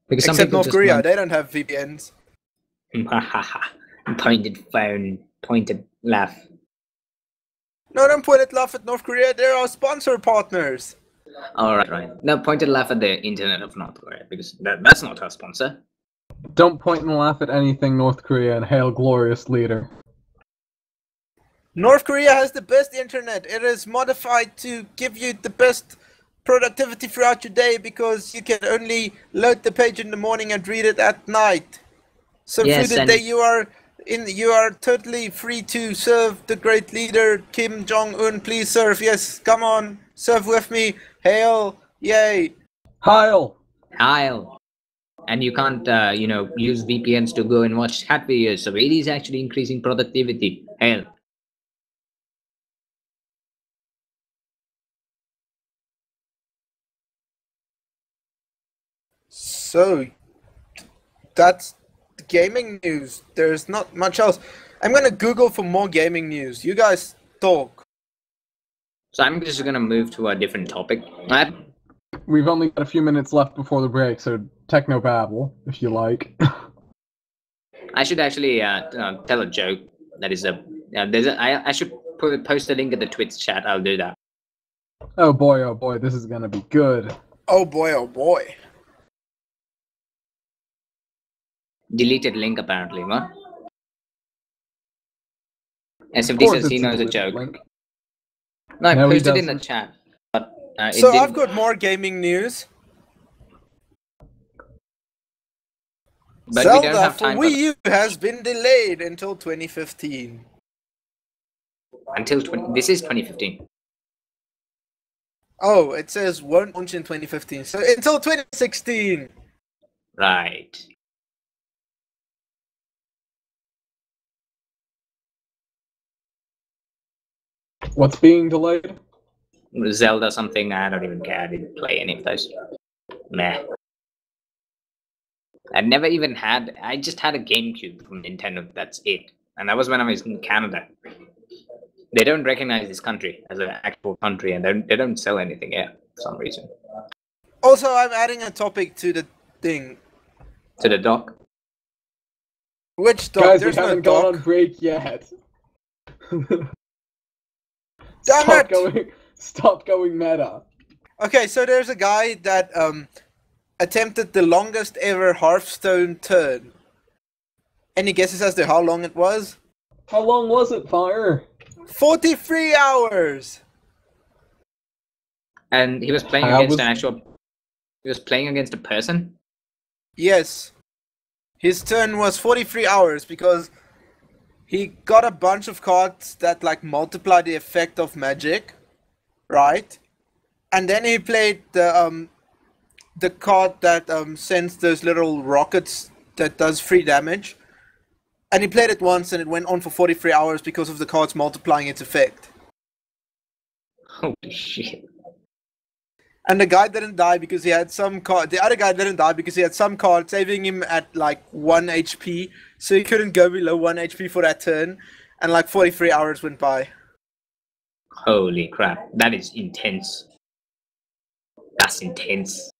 Because except North Korea, they don't have VPNs. Pointed phone, pointed laugh. No, don't point it laugh at North Korea. They're our sponsor partners. All right. No, pointed laugh at the internet of North Korea, because that's not our sponsor. Don't point and laugh at anything North Korea, and hail glorious leader. North Korea has the best internet. It is modified to give you the best productivity throughout your day because you can only load the page in the morning and read it at night. So yes, through the day you are totally free to serve the great leader Kim Jong-un. Please serve. Yes, come on, serve with me. Hail, yay. Heil. Heil. And you can't, use VPNs to go and watch cat videos. So it is actually increasing productivity. Hail. So, That's gaming news. There's not much else. I'm gonna Google for more gaming news. You guys talk. So I'm just gonna move to a different topic. We've only got a few minutes left before the break, so technobabble, if you like. I should actually tell a joke. That is I should post a link in the Twitch chat. I'll do that. Oh boy, this is gonna be good. Oh boy. Deleted link apparently, what? SFD says he knows a joke. Link. No, I No, he posted in the doesn't. chat. But So I've got more gaming news. But we don't Zelda have for time Wii U has been delayed until 2015. This is 2015. Oh, it says won't launch in 2015. So until 2016. Right. What's being delayed? Zelda something, I don't even care. I didn't play any of those. Meh. I just had a GameCube from Nintendo, that's it. And that was when I was in Canada. They don't recognize this country as an actual country, and they don't sell anything here for some reason. Also, I'm adding a topic to the thing. To the dock. Which doc? Guys, There's we no haven't gone doc. on break yet. Damn it! Stop going meta. Okay, so there's a guy that attempted the longest ever Hearthstone turn. Any guesses as to how long it was? How long was it, Fire? 43 hours! And he was playing He was playing against a person? Yes. His turn was 43 hours because he got a bunch of cards that like multiply the effect of magic, right? And then he played the card that sends those little rockets that does free damage. And he played it once and it went on for 43 hours because of the cards multiplying its effect. Holy shit. And the guy didn't die because he had some card. The other guy didn't die because he had some card saving him at like 1 HP. So he couldn't go below 1 HP for that turn. And like 43 hours went by. Holy crap. That is intense. That's intense.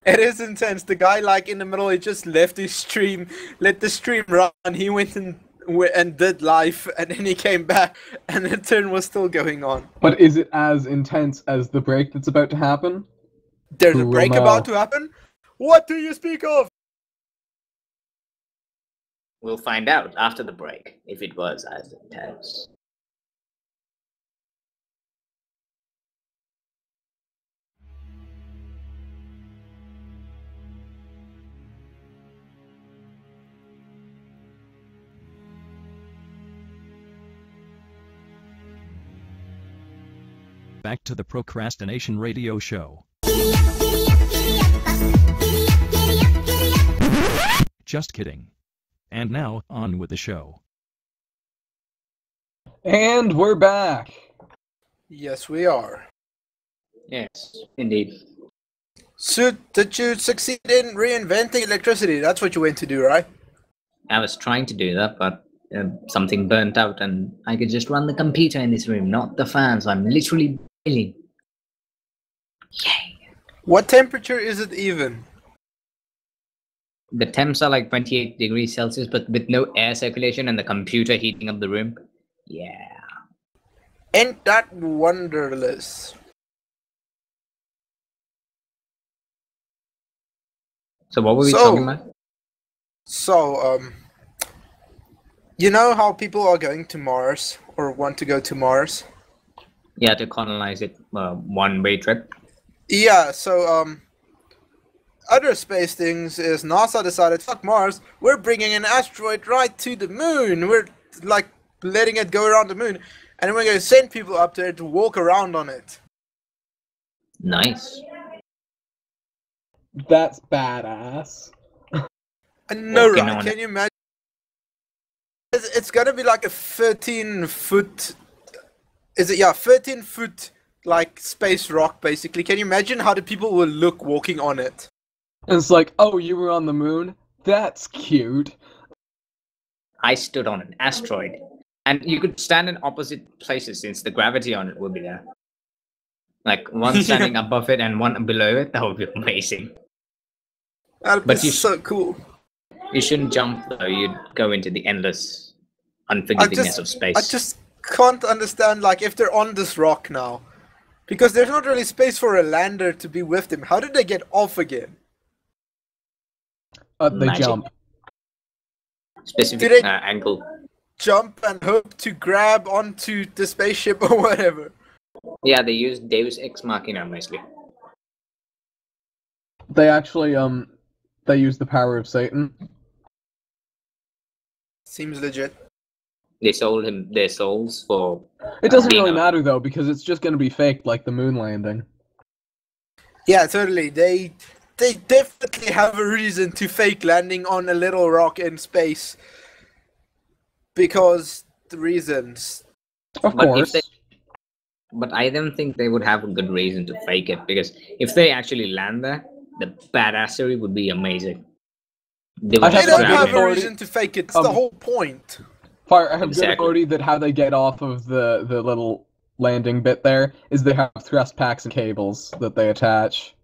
It is intense. The guy like in the middle, he just left his stream, let the stream run. He went and did live. And then he came back and the turn was still going on. But is it as intense as the break that's about to happen? There's Who a will break know? about to happen? What do you speak of? We'll find out after the break if it was as intense. Back to the Procrastination Radio show. Just kidding. And now, on with the show. And we're back. Yes, we are. Yes, indeed. So, did you succeed in reinventing electricity? That's what you went to do, right? I was trying to do that, but something burnt out and I could just run the computer in this room, not the fan, so I'm literally boiling. Yay! What temperature is it even? The temps are like 28 degrees Celsius, but with no air circulation and the computer heating up the room. Yeah. Ain't that wonderless? So what were we talking about? So, you know how people are going to Mars or want to go to Mars? Yeah, to colonize it, one-way trip. Yeah, so, other space things is NASA decided, fuck Mars, we're bringing an asteroid right to the moon. We're, like, letting it go around the moon. And then we're going to send people up there to walk around on it. Nice. That's badass. And no, Walking right? on Can it. you imagine? It's gonna be like a 13-foot... Is it? Yeah, 13-foot, like, space rock, basically. Can you imagine how the people will look walking on it? And it's like, oh, you were on the moon? That's cute. I stood on an asteroid, and you could stand in opposite places since the gravity on it would be there. Like one standing above it and one below it. That would be amazing. That'd But be you so cool. You shouldn't jump though. You'd go into the endless unforgivingness of space. I just can't understand, like, if they're on this rock now. Because there's not really space for a lander to be with them. How did they get off again? They Magic. jump. Specific Do they- angle. Jump and hope to grab onto the spaceship or whatever. Yeah, they use Deus Ex Machina mostly. They actually they use the power of Satan. Seems legit. They sold him their souls for. It doesn't being really a- matter though, because it's just going to be faked, like the moon landing. Yeah, totally. They definitely have a reason to fake landing on a little rock in space. Because the reasons. Of But if course. But I don't think they would have a good reason to fake it, because if they actually land there, the badassery would be amazing. They I would They have just don't good grab have him. a authority- reason to fake it. It's the whole point. Fire, I have good Exactly. authority that how they get off of the little landing bit there is they have thrust packs and cables that they attach.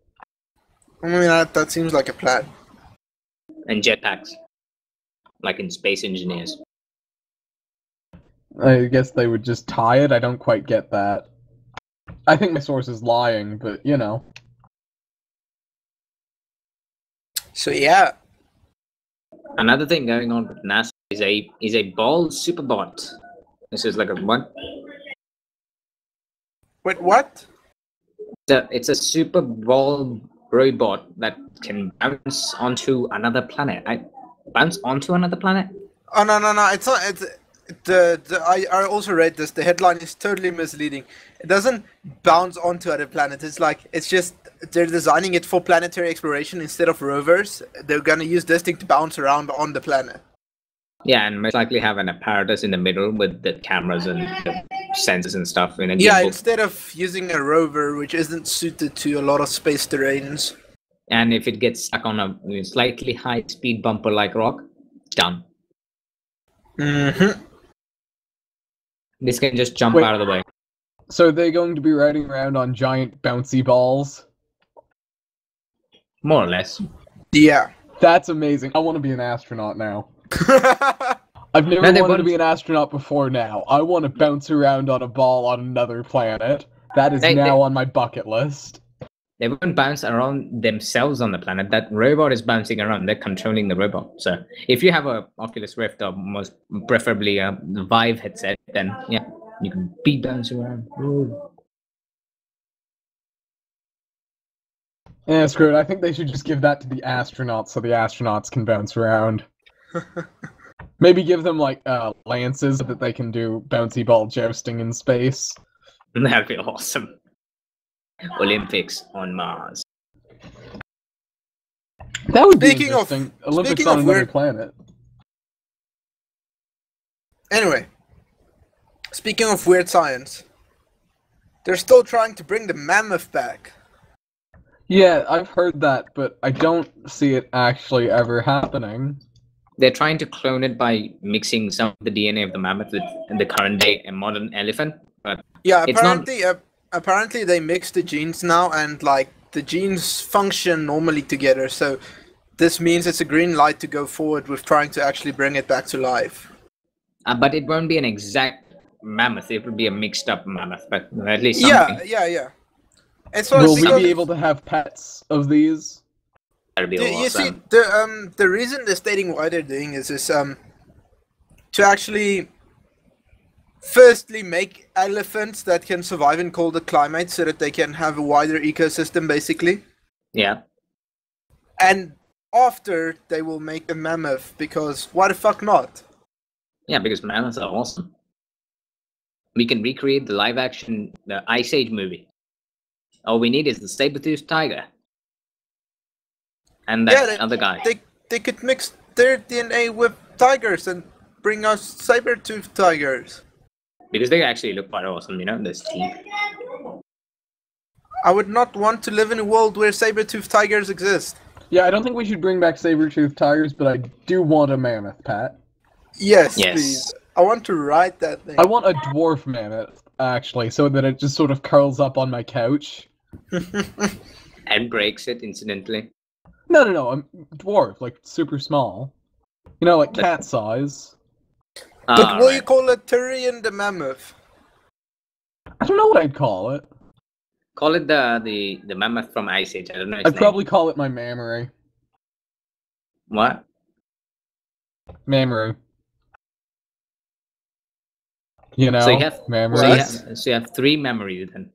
I mean, that seems like a plan. And jetpacks, like in Space Engineers. I guess they would just tie it. I don't quite get that. I think my source is lying, but you know. So yeah. Another thing going on with NASA is a bald superbot. This is like a what? Wait, what? It's a super bald robot that can bounce onto another planet. Bounce onto another planet? Oh no! It's not. I also read this. The headline is totally misleading. It doesn't bounce onto other planets. It's just they're designing it for planetary exploration instead of rovers. They're gonna use this thing to bounce around on the planet. Yeah, and most likely have an apparatus in the middle with the cameras and the sensors and stuff. In a Yeah, gimbal. instead of using a rover, which isn't suited to a lot of space terrains. And if it gets stuck on a slightly high-speed bumper like rock, done. Mm-hmm. This can just jump Wait. out of the way. So are they going to be riding around on giant bouncy balls? More or less. Yeah. That's amazing. I want to be an astronaut now. I've never No, they wanted to wouldn't- be an astronaut before now. I want to bounce around on a ball on another planet. That is They- now they- on my bucket list. They won't bounce around themselves on the planet. That robot is bouncing around. They're controlling the robot. So if you have a Oculus Rift or most preferably a Vive headset, then yeah, you can be bouncing around. Ooh. Yeah, screw it. I think they should just give that to the astronauts so the astronauts can bounce around. Maybe give them like lances so that they can do bouncy ball jousting in space. That'd be awesome. Olympics on Mars. That would be Speaking of- interesting. Olympics speaking on of another weird- planet. Anyway, speaking of weird science, they're still trying to bring the mammoth back. Yeah, I've heard that, but I don't see it actually ever happening. They're trying to clone it by mixing some of the DNA of the mammoth with the current day a modern elephant. But Yeah, It's not- apparently they mix the genes now, and like the genes function normally together. So this means it's a green light to go forward with trying to actually bring it back to life. but it won't be an exact mammoth. It will be a mixed up mammoth, but at least something. Yeah. It's sort Will of we because be able to have pets of these? That'll be you see awesome. the reason they're stating why they're doing this is to actually firstly make elephants that can survive in colder climates so that they can have a wider ecosystem basically, Yeah. and after they will make a mammoth, because why the fuck not? Yeah, because mammoths are awesome. We can recreate the live action the Ice Age movie. All we need is the saber-toothed tiger. And that Yeah, other guy. They could mix their DNA with tigers and bring us saber-toothed tigers. Because they actually look quite awesome, you know, those teeth. I would not want to live in a world where saber-toothed tigers exist. Yeah, I don't think we should bring back saber-tooth tigers, but I do want a mammoth, Pat. Yes, Yes. please. I want to ride that thing. I want a dwarf mammoth, actually, so that it just sort of curls up on my couch. And breaks it incidentally. No, I'm dwarf, like super small. You know, like cat size. But will you Right. call it Tyrion the Mammoth? I don't know what I'd call it. Call it the mammoth from Ice Age. I don't know its I'd name. probably call it my mammary. What? Mammary. You know, So you have mammary. so you have 3 memories then.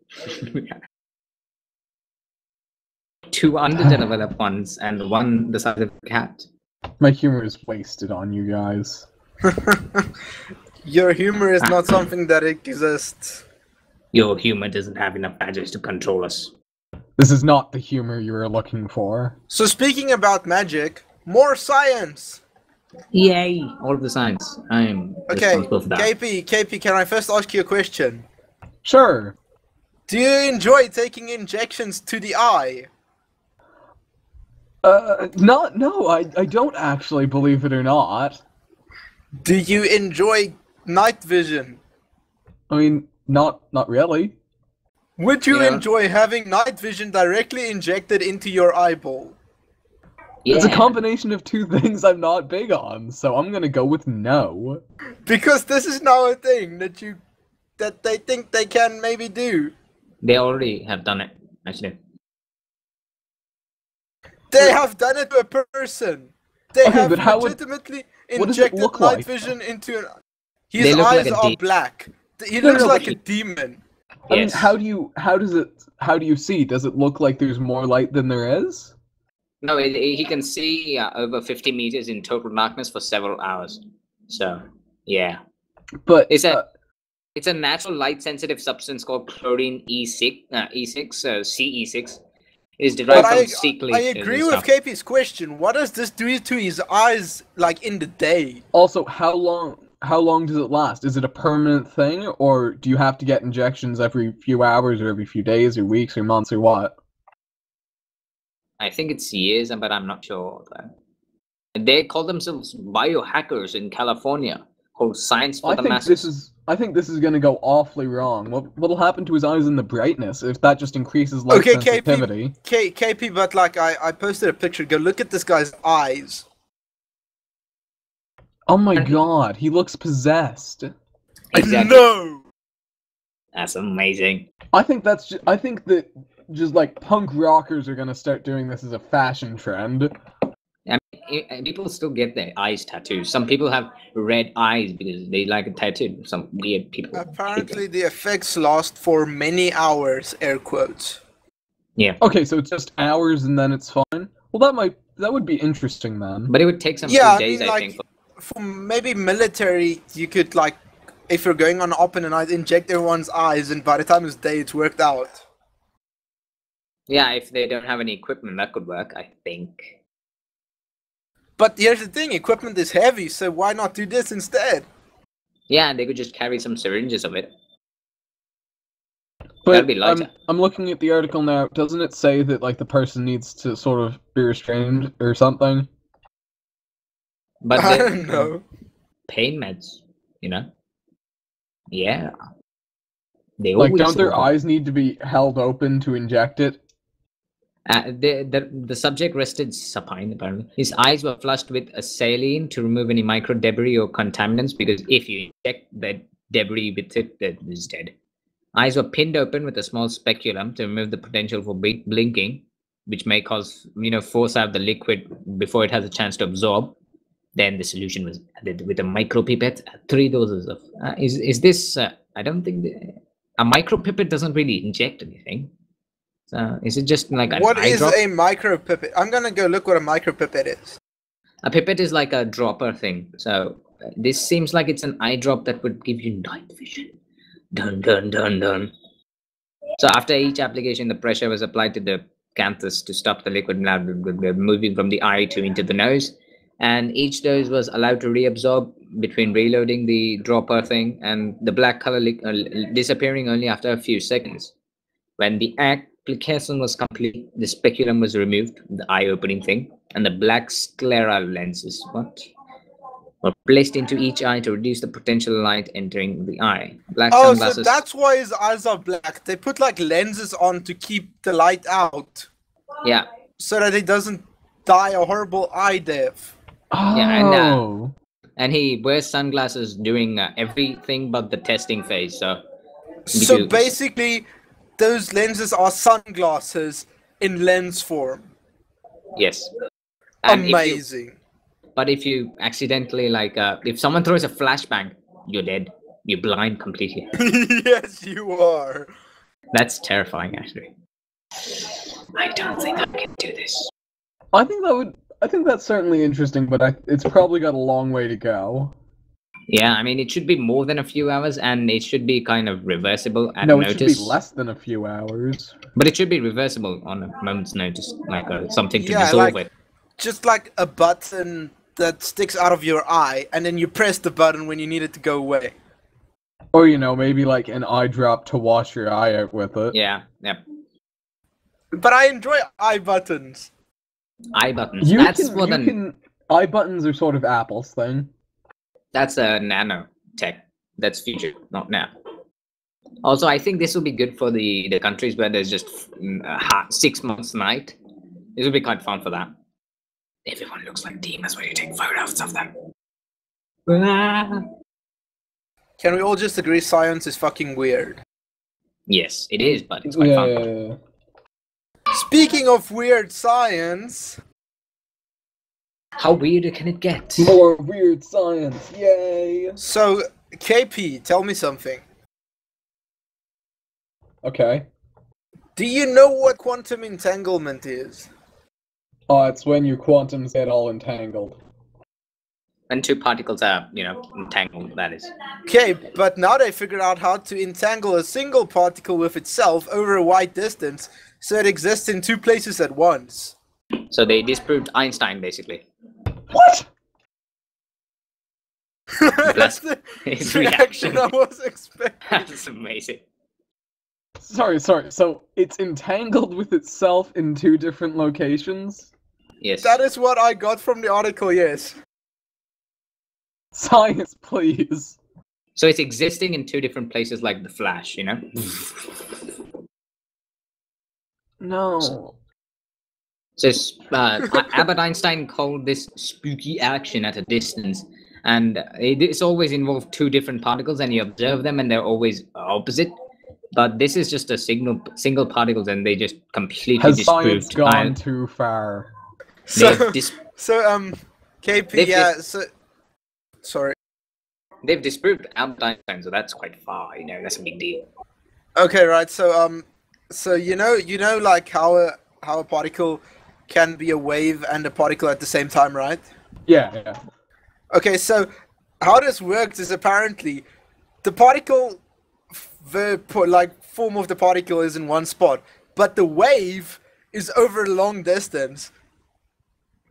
2 underdeveloped ones and 1 the size of a cat. My humor is wasted on you guys. Your humor is not something that exists. Your humor doesn't have enough badges to control us. This is not the humor you were looking for. So speaking about magic, more science! Yay! All of the science. I'm Okay, responsible for that. KP, can I first ask you a question? Sure. Do you enjoy taking injections to the eye? No, I don't actually, believe it or not. Do you enjoy night vision? I mean, not really. Would you Yeah. enjoy having night vision directly injected into your eyeball? Yeah. It's a combination of 2 things I'm not big on, so I'm gonna go with no. Because this is now a thing that they think they can maybe do. They already have done it, actually. They have done it to a person. They Okay, have but how would- legitimately what does it injected look night like? vision into an... They His look like eyes a are demon. black. He No, looks no, like but a demon. I mean, Yes. how do you see? Does it look like there's more light than there is? No, he can see over 50 meters in total darkness for several hours. So, yeah. But It's a natural light-sensitive substance called chlorine E6, CE6. It is derived But from sea I agree with KP's question. What does this do to his eyes, like, in the day? also, how long does it last? Is it a permanent thing, or do you have to get injections every few hours, or every few days, or weeks, or months, or what? I think it's years, but I'm not sure. They call themselves biohackers in California, called Science for I the think Masses. I think this is going to go awfully wrong. What'll happen to his eyes in the brightness if that just increases light Okay, sensitivity? KP, but, like, I posted a picture. Go look at this guy's eyes. Oh my god, he looks possessed. Exactly. No! That's amazing. I think that just like punk rockers are going to start doing this as a fashion trend. I mean, people still get their eyes tattooed. Some people have red eyes because they like a tattoo. Some weird people. Apparently the effects last for many hours, air quotes. Yeah. Okay, so it's just hours and then it's fine. Well, that would be interesting, man. But it would take some Yeah, few days, I mean, I like, think. for maybe military, you could, like, if you're going on op in the night, inject everyone's eyes, and by the time it's day, it's worked out. Yeah, if they don't have any equipment, that could work, I think. But here's the thing, equipment is heavy, so why not do this instead? Yeah, they could just carry some syringes of it. But That'd be lighter. I'm looking at the article now. Doesn't it say that like the person needs to sort of be restrained or something? But I they- don't know. Pain meds, you know? Yeah. They Like, always don't their work. eyes need to be held open to inject it? The subject rested supine, apparently. His eyes were flushed with a saline to remove any micro debris or contaminants, because if you inject the debris with it, that is dead. Eyes were pinned open with a small speculum to remove the potential for blinking, which may cause, force out the liquid before it has a chance to absorb. Then the solution was added with a micropipette, 3 doses of. Is this? I don't think a micropipette doesn't really inject anything. So is it just like an What eye is drop? a micropipette? I'm gonna go look what a micropipette is. A pipette is like a dropper thing. So this seems like it's an eye drop that would give you night vision. Dun dun dun dun. So after each application, the pressure was applied to the canthus to stop the liquid moving from the eye to into the nose. And each dose was allowed to reabsorb between reloading the dropper thing and the black color disappearing only after a few seconds. When the application was complete, the speculum was removed, the eye-opening thing, and the black scleral lenses were placed into each eye to reduce the potential light entering the eye. Black Oh, sunglasses. so that's why his eyes are black. They put like lenses on to keep the light out, Yeah, so that he doesn't die a horrible eye death. Oh. and he wears sunglasses during everything but the testing phase. So So basically, those lenses are sunglasses in lens form. yes. And Amazing. But if you accidentally, like, if someone throws a flashbang, you're dead. You're blind completely. Yes, you are. That's terrifying, actually. I don't think I can do this. I think that's certainly interesting, but it's probably got a long way to go. Yeah, I mean, it should be more than a few hours, and it should be kind of reversible at No, it notice. should be less than a few hours. But it should be reversible on a moment's notice, like something to Yeah, dissolve like- it. Just like a button that sticks out of your eye, and then you press the button when you need it to go away. Or, maybe like an eye drop to wash your eye out with it. Yeah, yep. But I enjoy eye buttons. Eye buttons. Eye buttons are sort of Apple's thing. That's a nano tech. That's future, not now. Also, I think this will be good for the countries where there's just 6 months night. This will be quite fun for that. Everyone looks like demons when you take photos of them. Can we all just agree science is fucking weird? Yes, it is, but it's quite fun. Yeah. Speaking of weird science, How weird can it get? More weird science, yay! so KP, tell me something. Okay. Do you know what quantum entanglement is? Oh, it's when your quantums get all entangled. When two particles are, entangled, that is. Okay, but now they figured out how to entangle a single particle with itself over a wide distance, so it exists in two places at once. So they disproved Einstein, basically. What? That's the His reaction I was expecting. That's amazing. Sorry, so it's entangled with itself in two different locations? Yes. That is what I got from the article, yes. Science, please. So it's existing in two different places, like the Flash, No. So Albert Einstein called this spooky action at a distance, and it's always involved two different particles, and you observe them, and they're always opposite. But this is just a single particles, and they just completely Has disproved. science gone too far? So, They've KP, sorry. They've disproved Albert Einstein, so that's quite far. That's a big deal. Okay, right. So you know, like how a particle can be a wave and a particle at the same time, right? Yeah. Okay, so how this works is apparently the particle, form of the particle is in one spot, but the wave is over a long distance.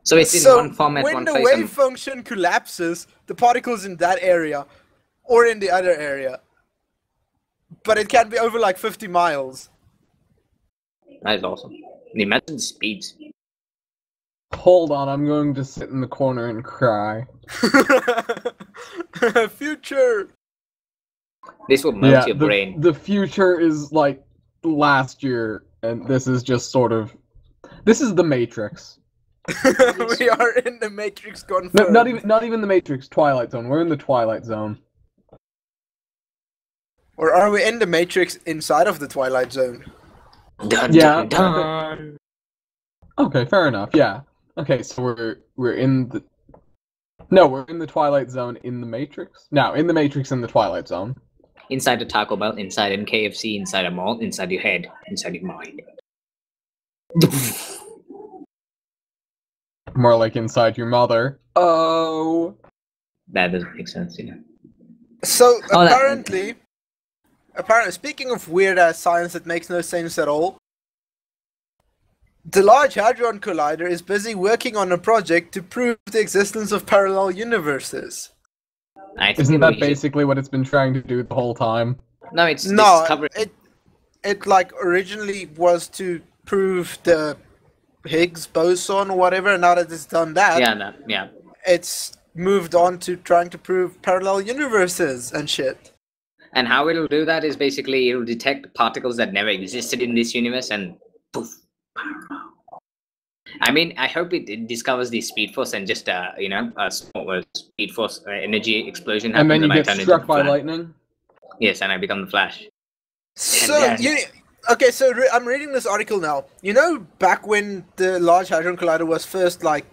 So it's in one form at when one the place. wave function collapses, the particle's in that area, or in the other area. But it can be over like 50 miles. That is awesome. Imagine the speeds. Hold on, I'm going to sit in the corner and cry. Future! This will melt your the, brain. The future is like last year, and this is just sort of... This is the Matrix. We are in the Matrix confirmed. No, not even the Matrix, Twilight Zone. We're in the Twilight Zone. Or are we in the Matrix inside of the Twilight Zone? Dun, Yeah. dun, dun. Okay, fair enough, yeah. Okay, so we're in the... No, we're in the Twilight Zone in the Matrix? No, in the Matrix in the Twilight Zone. Inside a Taco Bell, inside a KFC, inside a mall, inside your head, inside your mind. More like inside your mother. Oh. That doesn't make sense, So, Oh, that- apparently, speaking of weird-ass science that makes no sense at all, the Large Hadron Collider is busy working on a project to prove the existence of parallel universes. I think Isn't that we should- basically what it's been trying to do the whole time? No, it's No, discovered. it like originally was to prove the Higgs boson or whatever, and now that it's done that, it's moved on to trying to prove parallel universes and shit. And how it'll do that is basically it'll detect particles that never existed in this universe and poof. I mean, I hope it discovers the speed force and just a small speed force energy explosion happens. And then you get struck by lightning? Yes, and I become the Flash. So, I'm reading this article now. You know, back when the Large Hadron Collider was first, like,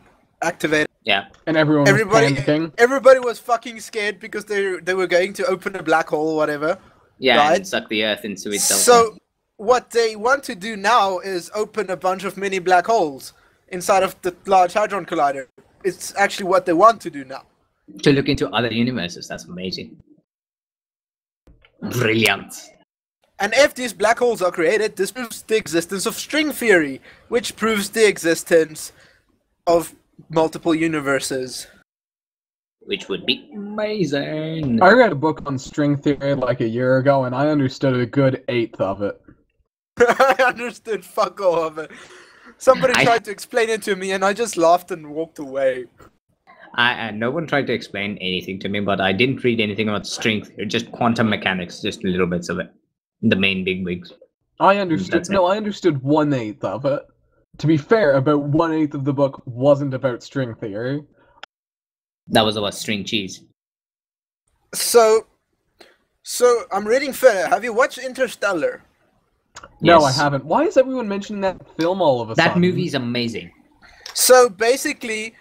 activated? Yeah. And everybody panicking? Everybody was fucking scared because they were going to open a black hole or whatever. Yeah, right? And suck the Earth into itself. So, what they want to do now is open a bunch of mini black holes inside of the Large Hadron Collider. It's actually what they want to do now. To look into other universes, that's amazing. Brilliant. And if these black holes are created, this proves the existence of string theory, which proves the existence of multiple universes. Which would be amazing. I read a book on string theory like a year ago, and I understood a good 1/8 of it. I understood fuck all of it. Somebody tried to explain it to me, and I just laughed and walked away. No one tried to explain anything to me, but I didn't read anything about string theory, just quantum mechanics, just little bits of it. The main big wigs. I understood 1/8 of it. To be fair, about 1/8 of the book wasn't about string theory. That was about string cheese. So I'm reading further. Have you watched Interstellar? No, Yes. I haven't. Why is everyone mentioning that film all of a sudden? That movie's amazing. So basically,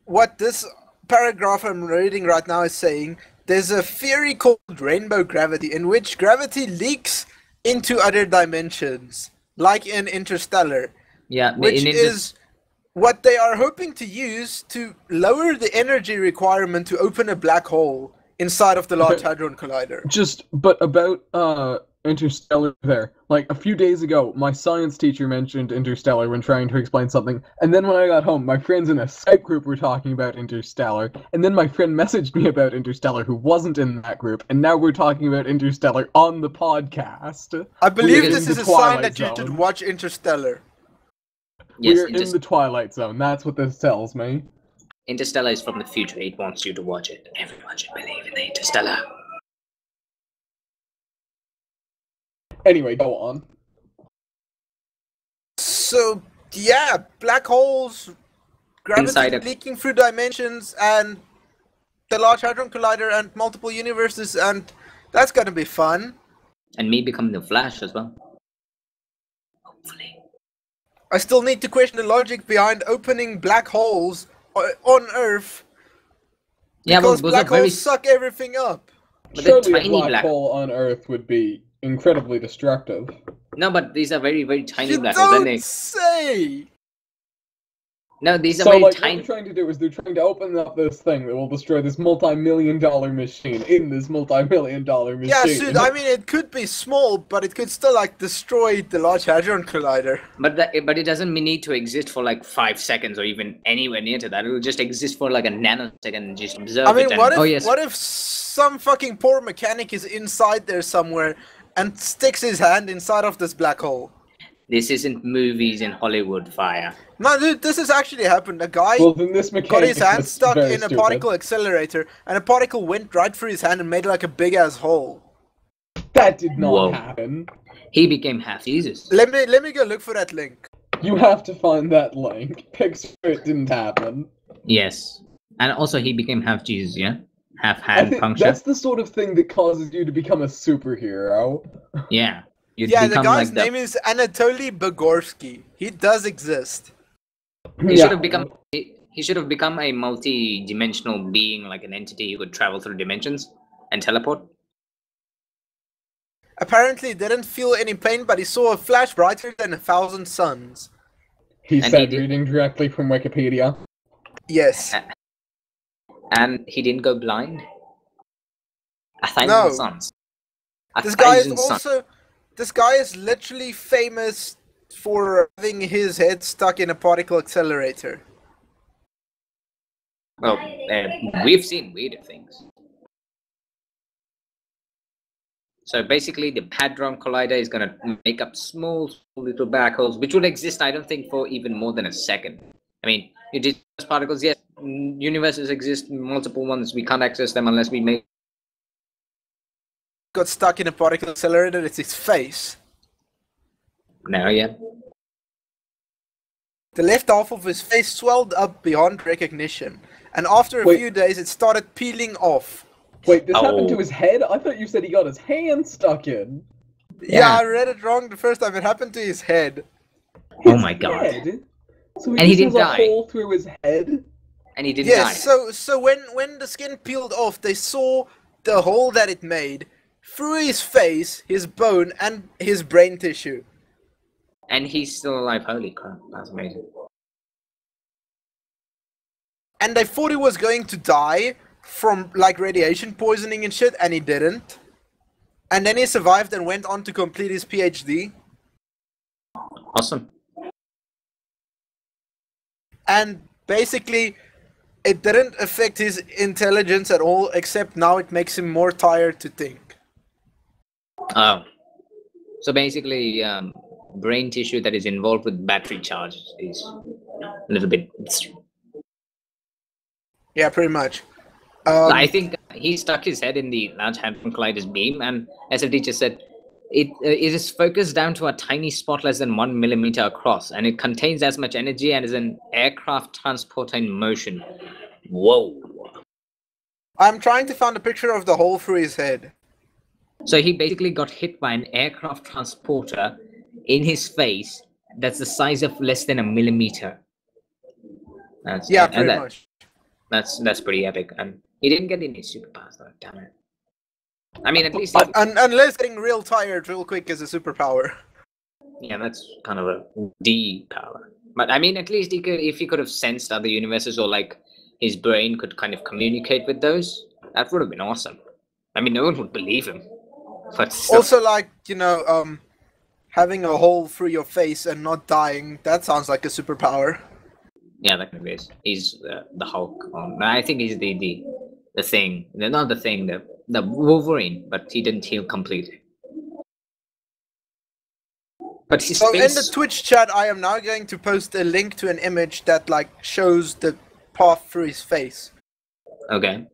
what this paragraph I'm reading right now is saying, there's a theory called rainbow gravity, in which gravity leaks into other dimensions, like in Interstellar. Yeah, which is what they are hoping to use to lower the energy requirement to open a black hole inside of the Large Hadron Collider. But about Interstellar there. Like, a few days ago, my science teacher mentioned Interstellar when trying to explain something, and then when I got home, my friends in a Skype group were talking about Interstellar, and then my friend messaged me about Interstellar who wasn't in that group, and now we're talking about Interstellar on the podcast. I believe this is a sign that you should watch Interstellar. Yes, we're in the Twilight Zone, that's what this tells me. Interstellar is from the future, it wants you to watch it. Everyone should believe in the Interstellar. Anyway, go on. So, yeah, black holes, gravity leaking through dimensions, and the Large Hadron Collider, and multiple universes, and that's gonna be fun. And me becoming the Flash as well. Hopefully. I still need to question the logic behind opening black holes on Earth. Because black holes suck everything up. But surely a black hole on Earth would be incredibly destructive. No, but these are very, very tiny black holes. holes. Don't say! No, these are very tiny. What they're trying to do is they're trying to open up this thing that will destroy this multi-million-dollar machine in this multi-million-dollar machine. Yeah, dude, I mean, it could be small, but it could still, like, destroy the Large Hadron Collider. But it doesn't need to exist for, like, 5 seconds or even anywhere near to that. It will just exist for, like, a nanosecond and just observe it. I mean, what if some fucking poor mechanic is inside there somewhere and sticks his hand inside of this black hole? This isn't movies in Hollywood, Fire. No, dude, this has actually happened. A guy got his hand stuck in a particle accelerator, and a particle went right through his hand and made like a big-ass hole. That did not happen. He became half Jesus. Let me go look for that link. You have to find that link. Picture it didn't happen. Yes. And also he became half Jesus, yeah? Half hand puncture. That's the sort of thing that causes you to become a superhero. Yeah. Yeah, the guy's name is Anatoly Bogorsky. He does exist. He should have become a multi-dimensional being, like an entity who could travel through dimensions and teleport. Apparently, he didn't feel any pain, but he saw a flash brighter than 1,000 suns. He said, reading directly from Wikipedia. Yes. And he didn't go blind? 1,000 suns. This guy is literally famous for having his head stuck in a particle accelerator. Well, we've seen weirder things. So basically, the Hadron Collider is going to make up small little black holes, which would exist, I don't think, for even more than a second. I mean, you discuss particles, yes, universes exist, multiple ones, we can't access them unless we make... Got stuck in a particle accelerator, it's his face. No, yeah. The left half of his face swelled up beyond recognition, and after a Wait. few days it started peeling off. Wait, this happened to Oh. his head? I thought you said he got his hand stuck in. Yeah, I read it wrong the first time. It happened to his head. Oh my god. Head? So And he just didn't has a die. hole through his head? And he didn't Yes, die. so when the skin peeled off, they saw the hole that it made through his face, his bone, and his brain tissue. And he's still alive. Holy crap, that's amazing. And they thought he was going to die from like radiation poisoning and shit, and he didn't. And then he survived and went on to complete his PhD. Awesome. And basically, it didn't affect his intelligence at all, except now it makes him more tired to think. Oh. So basically, brain tissue that is involved with battery charge is a little bit... Yeah, pretty much. I think he stuck his head in the Large Hadron Collider's beam, and as the teacher said, it is focused down to a tiny spot less than 1 millimeter across, and it contains as much energy as an aircraft transporter in motion. Whoa. I'm trying to find a picture of the hole through his head. So he basically got hit by an aircraft transporter in his face that's the size of less than a millimeter. Yeah, pretty much. That's pretty epic. And he didn't get any superpowers though, damn it. I mean, at least Unless getting real tired real quick is a superpower. yeah, that's kind of a D power. But I mean, at least he could, if he could have sensed other universes, or like his brain could kind of communicate with those, that would have been awesome. I mean, no one would believe him. But still. Also, like, you know, having a hole through your face and not dying, that sounds like a superpower. Yeah, that kind of is. He's the Hulk. I think he's the thing. Not the thing, the Wolverine, but he didn't heal completely. But his So face... in the Twitch chat, I am now going to post a link to an image that like shows the path through his face. Okay.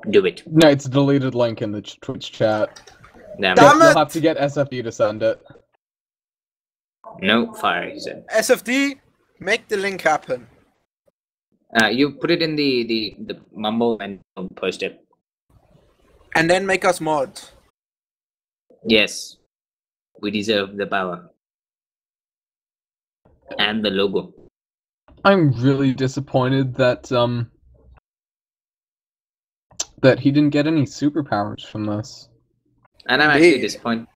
Do it. No, it's a deleted link in the Twitch chat. Damn Damn it. it! You'll have to get SFD to send it. No fire, he said. SFD, make the link happen. You put it in the mumble and I'll post it. And then make us mods. Yes. We deserve the power. And the logo. I'm really disappointed that that he didn't get any superpowers from this. And I'm actually Indeed. disappointed.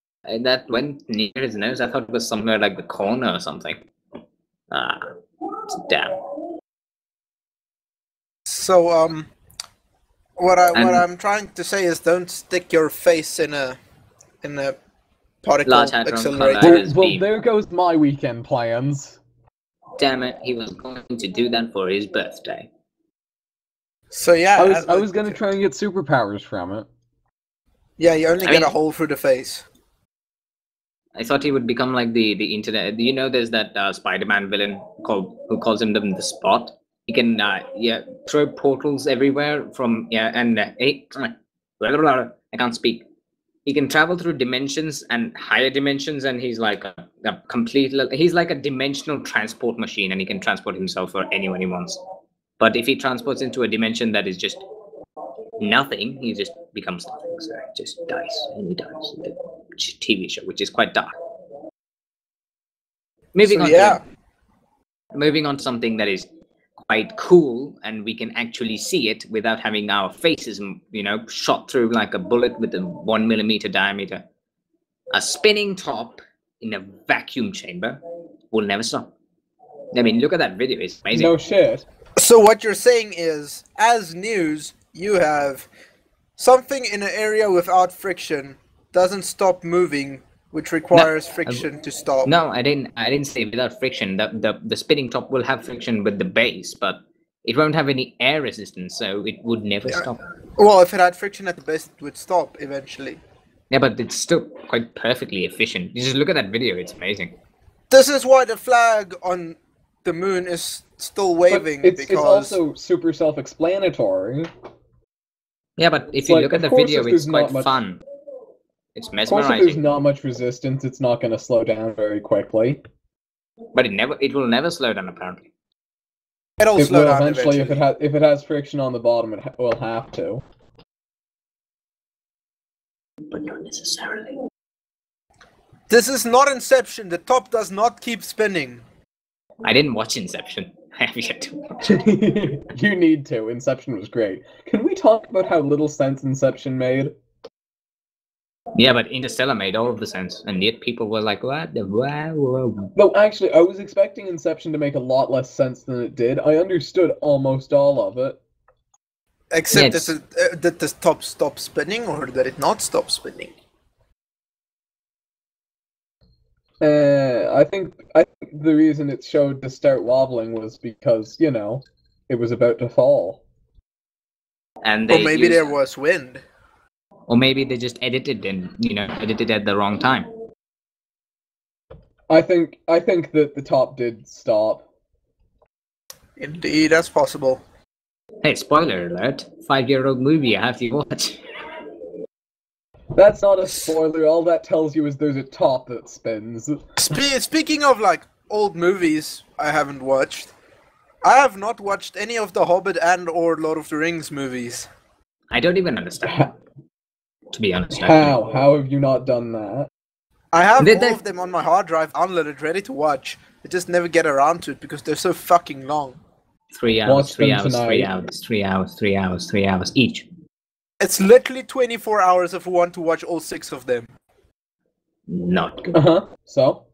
That went near his nose. I thought it was somewhere like the corner or something. Damn. So what I'm trying to say is don't stick your face in a particle Large Hadron accelerator. Collider. Well, beam. there goes my weekend plans. Damn it, he was going to do that for his birthday. So yeah, I was gonna try and get superpowers from it. Yeah, you only I get mean- a hole through the face. I thought he would become like the internet. You know, there's that Spider-Man villain who calls him the Spot. He can throw portals everywhere from I can't speak. He can travel through dimensions and higher dimensions, and he's like he's like a dimensional transport machine, and he can transport himself or anyone he wants. But if he transports into a dimension that is just nothing, he just becomes nothing. So he just dies, and he dies. The TV show, which is quite dark. Moving on to something that is quite cool, and we can actually see it without having our faces, shot through like a bullet with a 1 millimeter diameter. A spinning top in a vacuum chamber will never stop. I mean, look at that video; it's amazing. No shit. So what you're saying is, as news, you have something in an area without friction doesn't stop moving, which requires friction to stop. No, I didn't say without friction. The spinning top will have friction with the base, but it won't have any air resistance, so it would never stop. Well, if it had friction at the base, it would stop eventually. Yeah, but it's still quite perfectly efficient. You just look at that video; it's amazing. This is why the flag on the moon is still waving, But it's because also super self-explanatory. Yeah, but if It's you like, look at of the course, video, if there's it's quite not much- fun. It's Of course, if there's mesmerizing, not much resistance, it's not going to slow down very quickly. but it will never slow down apparently. it'll It slow will down eventually eventually. if it has friction on the bottom, it will have to. But not necessarily. This is not Inception. The top does not keep spinning. I didn't watch Inception. I have yet to watch it. You need to. Inception was great. Can we talk about how little sense Inception made? Yeah, but Interstellar made all of the sense, and yet people were like, "What the wow?" No, actually, I was expecting Inception to make a lot less sense than it did. I understood almost all of it. Except Yes. that the top stopped spinning, or that it not stop spinning. I think the reason it showed to start wobbling was because, it was about to fall. And Or they maybe used- there was wind. or maybe they just edited and edited at the wrong time. I think that the top did stop. Indeed, that's possible. Hey, spoiler alert! 5-year-old movie I have to watch. That's not a spoiler. All that tells you is there's a top that spins. Speaking of like old movies I haven't watched, I have not watched any of the Hobbit and or Lord of the Rings movies. I don't even understand. To be honest, How? How have you not done that? I have Did all they- of them on my hard drive downloaded, ready to watch. I just never get around to it because they're so fucking long. 3 hours, Watch 3 them hours, 3 tonight. hours, 3 hours, 3 hours, 3 hours each. It's literally 24 hours if we want to watch all 6 of them. Not good. Uh-huh. So?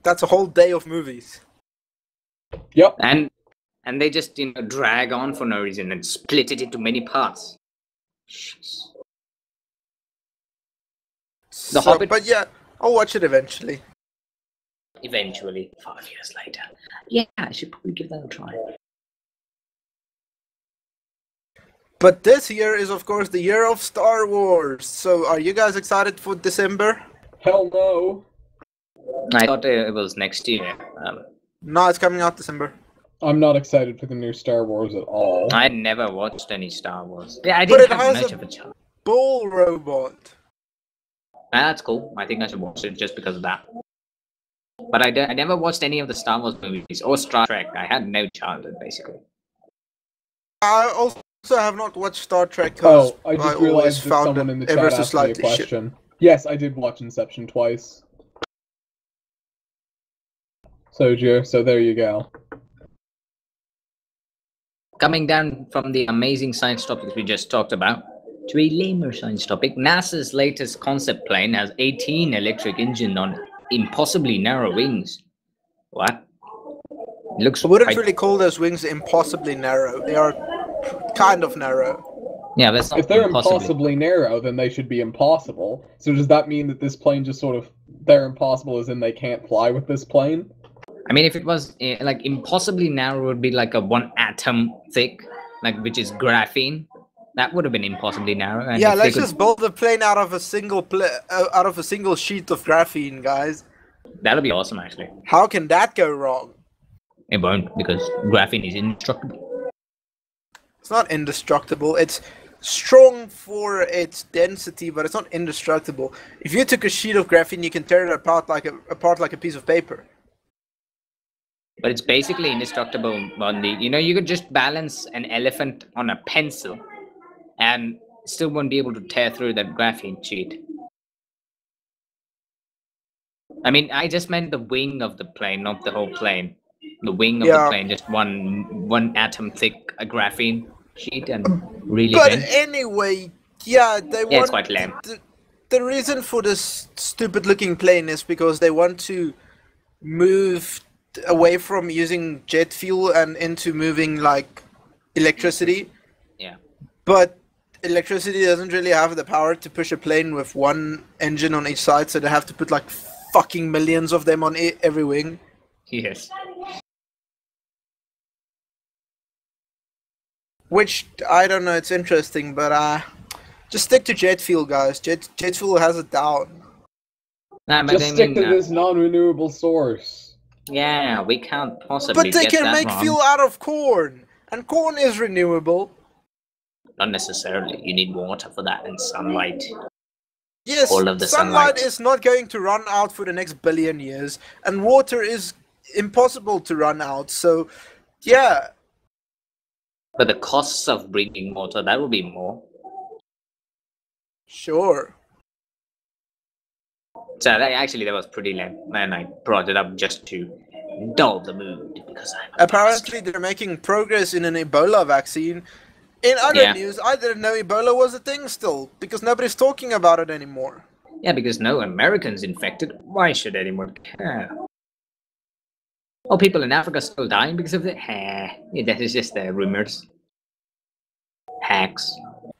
That's a whole day of movies. Yep. And they just drag on for no reason and split it into many parts. Jeez. The Hobbit- But yeah, I'll watch it eventually. Eventually, 5 years later. Yeah, I should probably give that a try. But this year is of course the year of Star Wars. So are you guys excited for December? Hell no. I thought it was next year. No, it's coming out December. I'm not excited for the new Star Wars at all. I never watched any Star Wars. Yeah, I But didn't it have has much a- of a chance. Bull robot. That's cool. I think I should watch it just because of that. But I never watched any of the Star Wars movies or Star Trek. I had no childhood, basically. I also have not watched Star Trek because Oh, I just always realized that found someone it in the ever chat so asked me a slightly shit. question. Yes, I did watch Inception twice. So there you go. Coming down from the amazing science topics we just talked about to a lamer science topic, NASA's latest concept plane has 18 electric engines on impossibly narrow wings. What? It looks I wouldn't quite- really call those wings impossibly narrow. They are kind of narrow. Yeah, that's not If they're impossibly. impossibly narrow, then they should be impossible. So does that mean that this plane just sort of they're impossible as in they can't fly with this plane? I mean, if it was like impossibly narrow, would be like a 1 atom thick, like which is graphene. That would have been impossibly narrow. And Yeah, if they let's could- just build a plane out of a single sheet of graphene, guys. That'll be awesome, actually. How can that go wrong? It won't, because graphene is indestructible. It's not indestructible. It's strong for its density, but it's not indestructible. If you took a sheet of graphene, you can tear it apart like a piece of paper. But it's basically indestructible on the, you could just balance an elephant on a pencil and still won't be able to tear through that graphene sheet. I mean, I just meant the wing of the plane, not the whole plane. The wing of the Yeah. plane, just one atom thick graphene sheet and really But thin. anyway, yeah, they want. Yeah, it's quite lame. The reason for this stupid-looking plane is because they want to move away from using jet fuel and into moving like electricity. Yeah. But electricity doesn't really have the power to push a plane with one engine on each side, so they have to put like fucking millions of them on every wing. Yes. Which, I don't know, it's interesting, but just stick to jet fuel, guys. Jet fuel has it down. Nah, but Just stick to this non-renewable source. Yeah, we can't possibly But they get can that make wrong. fuel out of corn, and corn is renewable. Not necessarily. You need water for that and sunlight. Yes, All of the sunlight sunlight. is not going to run out for the next billion years, and water is impossible to run out, so, yeah. But the costs of bringing water, that will be more. Sure. So that was pretty lame, and I brought it up just to dull the mood because Apparently they're making progress in an Ebola vaccine. In other Yeah. news, I didn't know Ebola was a thing still, because nobody's talking about it anymore. Yeah, because no Americans infected. Why should anyone care? Oh, people in Africa still dying because of it? Yeah, that is just the rumors. Hacks.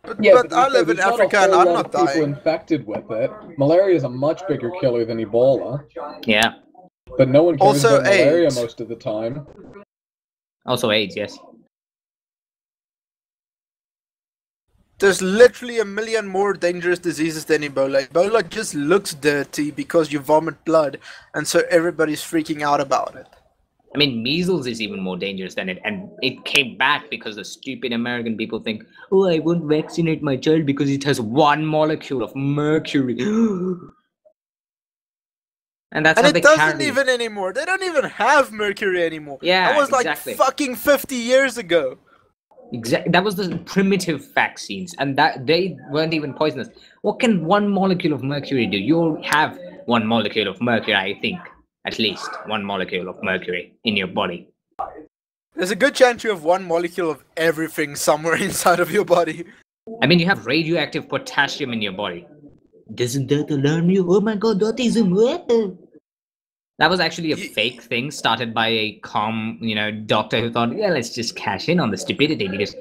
But, Yeah, but to be I fair, live in there's not a Africa and whole I'm lot not of people dying. infected with it. Malaria is a much bigger killer than Ebola, Yeah. but no one cares Also about malaria AIDS. most of the time. Also AIDS, yes. There's literally a million more dangerous diseases than Ebola. Ebola just looks dirty because you vomit blood, and so everybody's freaking out about it. I mean, measles is even more dangerous than it, and it came back because the stupid American people think, oh, I won't vaccinate my child because it has 1 molecule of mercury. And that's And how it they doesn't carry. even anymore. They don't even have mercury anymore. Yeah, that was exactly. like fucking 50 years ago. Exactly. That was the primitive vaccines, and that they weren't even poisonous. What can 1 molecule of mercury do? You have 1 molecule of mercury, I think. At least 1 molecule of mercury in your body. There's a good chance you have 1 molecule of everything somewhere inside of your body. I mean, you have radioactive potassium in your body. Doesn't that alarm you? Oh my god, autism. That was actually a fake thing started by a calm, doctor who thought, yeah, let's just cash in on the stupidity because,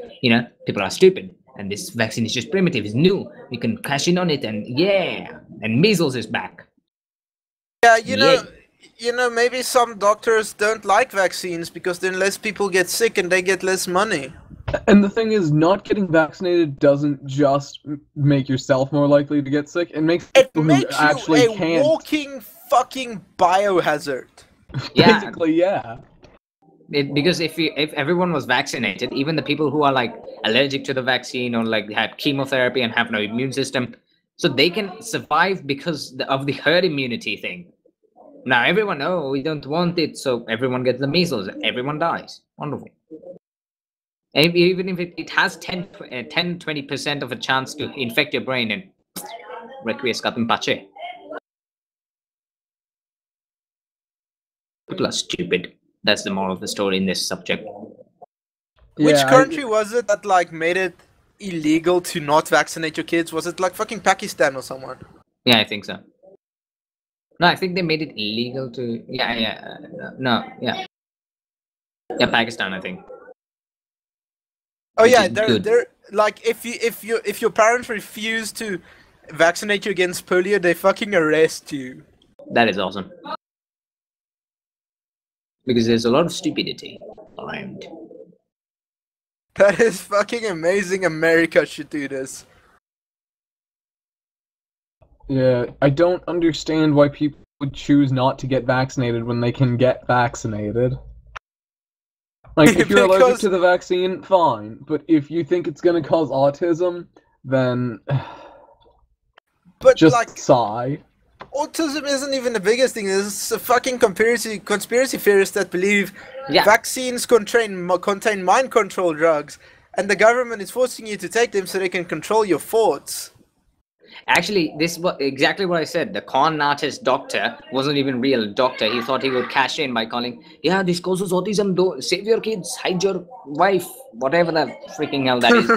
people are stupid. And this vaccine is just primitive, it's new. We can cash in on it and yeah. And measles is back. Yeah, Yay. maybe some doctors don't like vaccines because then less people get sick and they get less money. And the thing is, not getting vaccinated doesn't just make yourself more likely to get sick. It makes It people who makes actually you a can't. walking fucking biohazard. Yeah. Basically, yeah. Because if everyone was vaccinated, even the people who are like allergic to the vaccine or like had chemotherapy and have no immune system, so they can survive because of the herd immunity thing. Now everyone, oh, we don't want it, so everyone gets the measles, everyone dies. Wonderful. And even if it has 10-20% of a chance to infect your brain and requiescat in pace. People are stupid. That's the moral of the story in this subject. Which Yeah, country was it that like made it illegal to not vaccinate your kids? Was it like fucking Pakistan or someone? Yeah, I think so. No, I think they made it illegal to. Yeah. Pakistan, I think. Oh Which yeah, is they're good. like if your parents refuse to vaccinate you against polio, they fucking arrest you. That is awesome. Because there's a lot of stupidity around. That is fucking amazing. America should do this. Yeah, I don't understand why people would choose not to get vaccinated when they can get vaccinated. Like, if you're allergic to the vaccine, fine. But if you think it's gonna cause autism, then But just like, sigh. autism isn't even the biggest thing. There's a fucking conspiracy theorists that believe vaccines contain mind control drugs, and the government is forcing you to take them so they can control your thoughts. Actually, this was exactly what I said. The con artist doctor wasn't even real doctor. He thought he would cash in by calling, yeah, this causes autism, don't save your kids, hide your wife, whatever the freaking hell that is.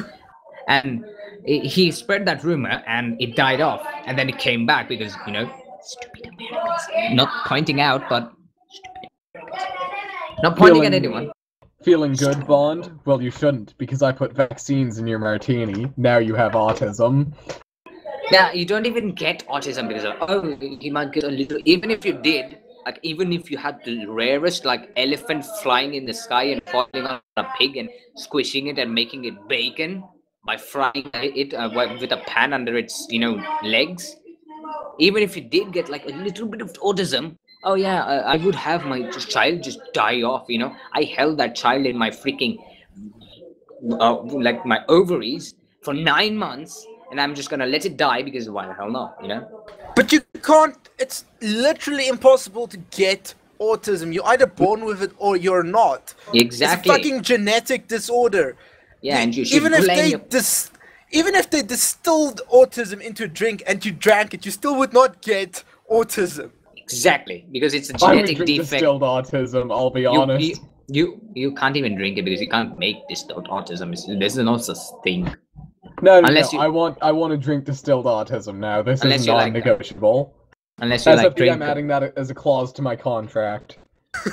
And he spread that rumor and it died off. And then it came back because, stupid Americans. Not pointing out, but stupid Americans. Not pointing at anyone. Feeling good, Bond? Well, you shouldn't, because I put vaccines in your martini. Now you have autism. Yeah, you don't even get autism because of, you might get a little, even if you did, Like even if you had the rarest like elephant flying in the sky and falling on a pig and squishing it and making it bacon by frying it with a pan under its legs, even if you did get like a little bit of autism, oh yeah, I would have my child just die off. I held that child in my freaking like my ovaries for 9 months, and I'm just gonna let it die because why the hell not? But you can't. It's literally impossible to get autism. You're either born with it or you're not. Exactly. It's a fucking genetic disorder. Yeah, and you should even if blame even if they distilled autism into a drink and you drank it, you still would not get autism. Exactly, because it's a I would genetic drink defect. distilled autism, I'll be honest. You can't even drink it because you can't make distilled autism. There's no such thing. No, Unless you- I want to drink distilled autism now. This Unless is you like- non-negotiable. Unless you As like of drink. I'm adding that as a clause to my contract.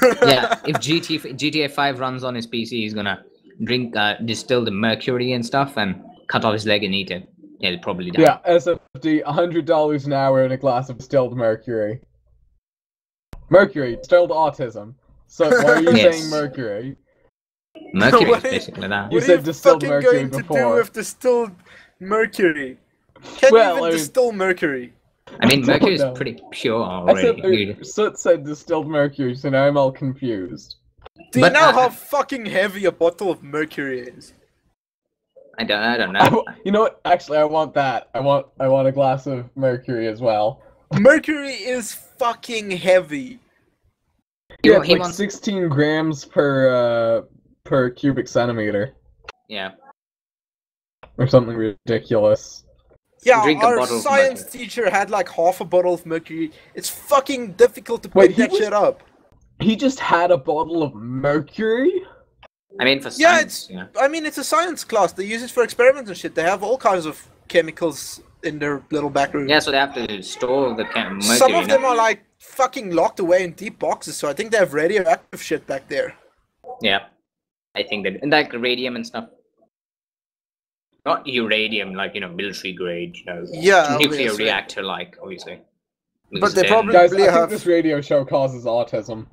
Yeah, if GTA 5 runs on his PC, he's gonna drink distilled mercury and stuff and cut off his leg and eat it. He'll probably die. Yeah, SFD, $100 an hour and a glass of distilled mercury. Mercury, distilled autism. So why are you Yes. saying mercury? Mercury What is are you- basically that. You What are said you distilled fucking mercury going to do before. with distilled mercury? Can Well, you even I mean- distill mercury? I mean, I don't mercury is know. pretty pure I said already. Soot said distilled mercury, so now I'm all confused. Do you But, know how fucking heavy a bottle of mercury is? I don't know. You know what? Actually, I want that. I want a glass of mercury as well. Mercury is fucking heavy. Yeah, He it's like wants- 16 grams per cubic centimeter, Yeah. or something ridiculous. Yeah, Drink a our bottle of science mercury. teacher had like half a bottle of mercury. It's fucking difficult to Wait, pick he that was- shit up. He just had a bottle of mercury? I mean, for Yeah, science, I mean, it's a science class. They use it for experiments and shit. They have all kinds of chemicals in their little back room. Yeah, so they have to store the mercury. Some of them are like fucking locked away in deep boxes, so I think they have radioactive shit back there. Yeah, I think that, and like radium and stuff. Not uranium, like military grade, Yeah, nuclear obviously. reactor, like obviously. But they then- probably- Guys, I think have- this radio show causes autism.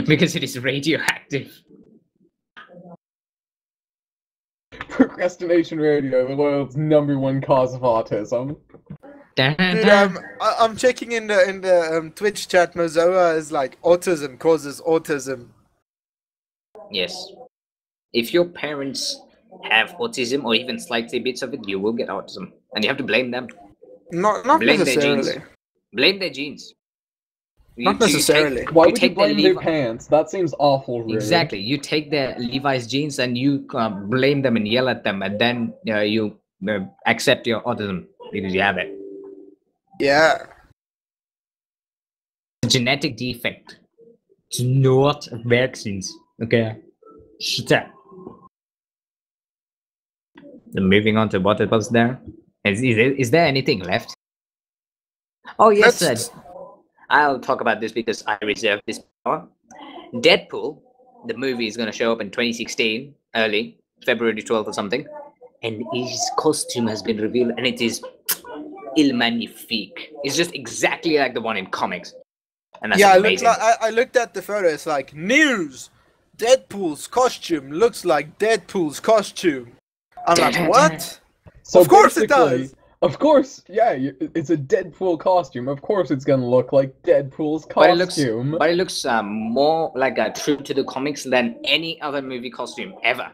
because it is radioactive. Procrastination Radio, the world's #1 cause of autism. Dude, I'm checking in the Twitch chat. Mozoa is like autism causes autism. Yes. If your parents have autism or even slightly bits of it, you will get autism, and you have to blame them. Not Blame their necessarily. genes. Blame their genes. Not necessarily. Why would you take the blame their Levi- pants? That seems awful rude. Exactly. You take their Levi's jeans and you blame them and yell at them, and then you accept your autism because you have it. Yeah. Genetic defect. It's not vaccines. Okay. Shut up. Then moving on to what it was there. Is there anything left? Oh yes, Let's- I'll talk about this because I reserve this power. Deadpool, the movie, is going to show up in 2016, early February 12th or something, and his costume has been revealed, and it is il magnifique. It's just exactly like the one in comics, and that's Yeah, amazing. I looked at the photo. It's like news. Deadpool's costume looks like Deadpool's costume. I'm like, what? So Of course it basically- does. Of course, yeah, it's a Deadpool costume. Of course it's gonna look like Deadpool's costume. But it looks more like true to the comics than any other movie costume ever.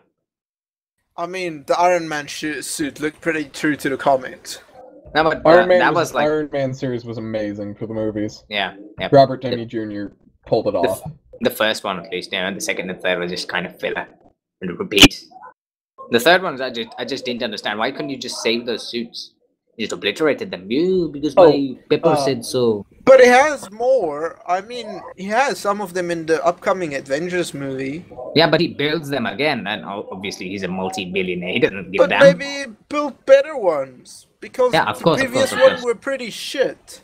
I mean, the Iron Man suit looked pretty true to the comics. No, but Iron Man that was like, Iron Man series was amazing for the movies. yeah. Robert Downey Jr. pulled it off. The first one at least, and the second and third was just kind of filler and repeat. The third one, I just didn't understand. Why couldn't you just save those suits? You just obliterated them. Because my Pepper said so. But he has more. I mean, he has some of them in the upcoming Avengers movie. Yeah, but he builds them again, and obviously he's a multi-billionaire. He doesn't give a But damn. maybe build better ones. Because Yeah, of the course, of previous course, of ones course. were pretty shit.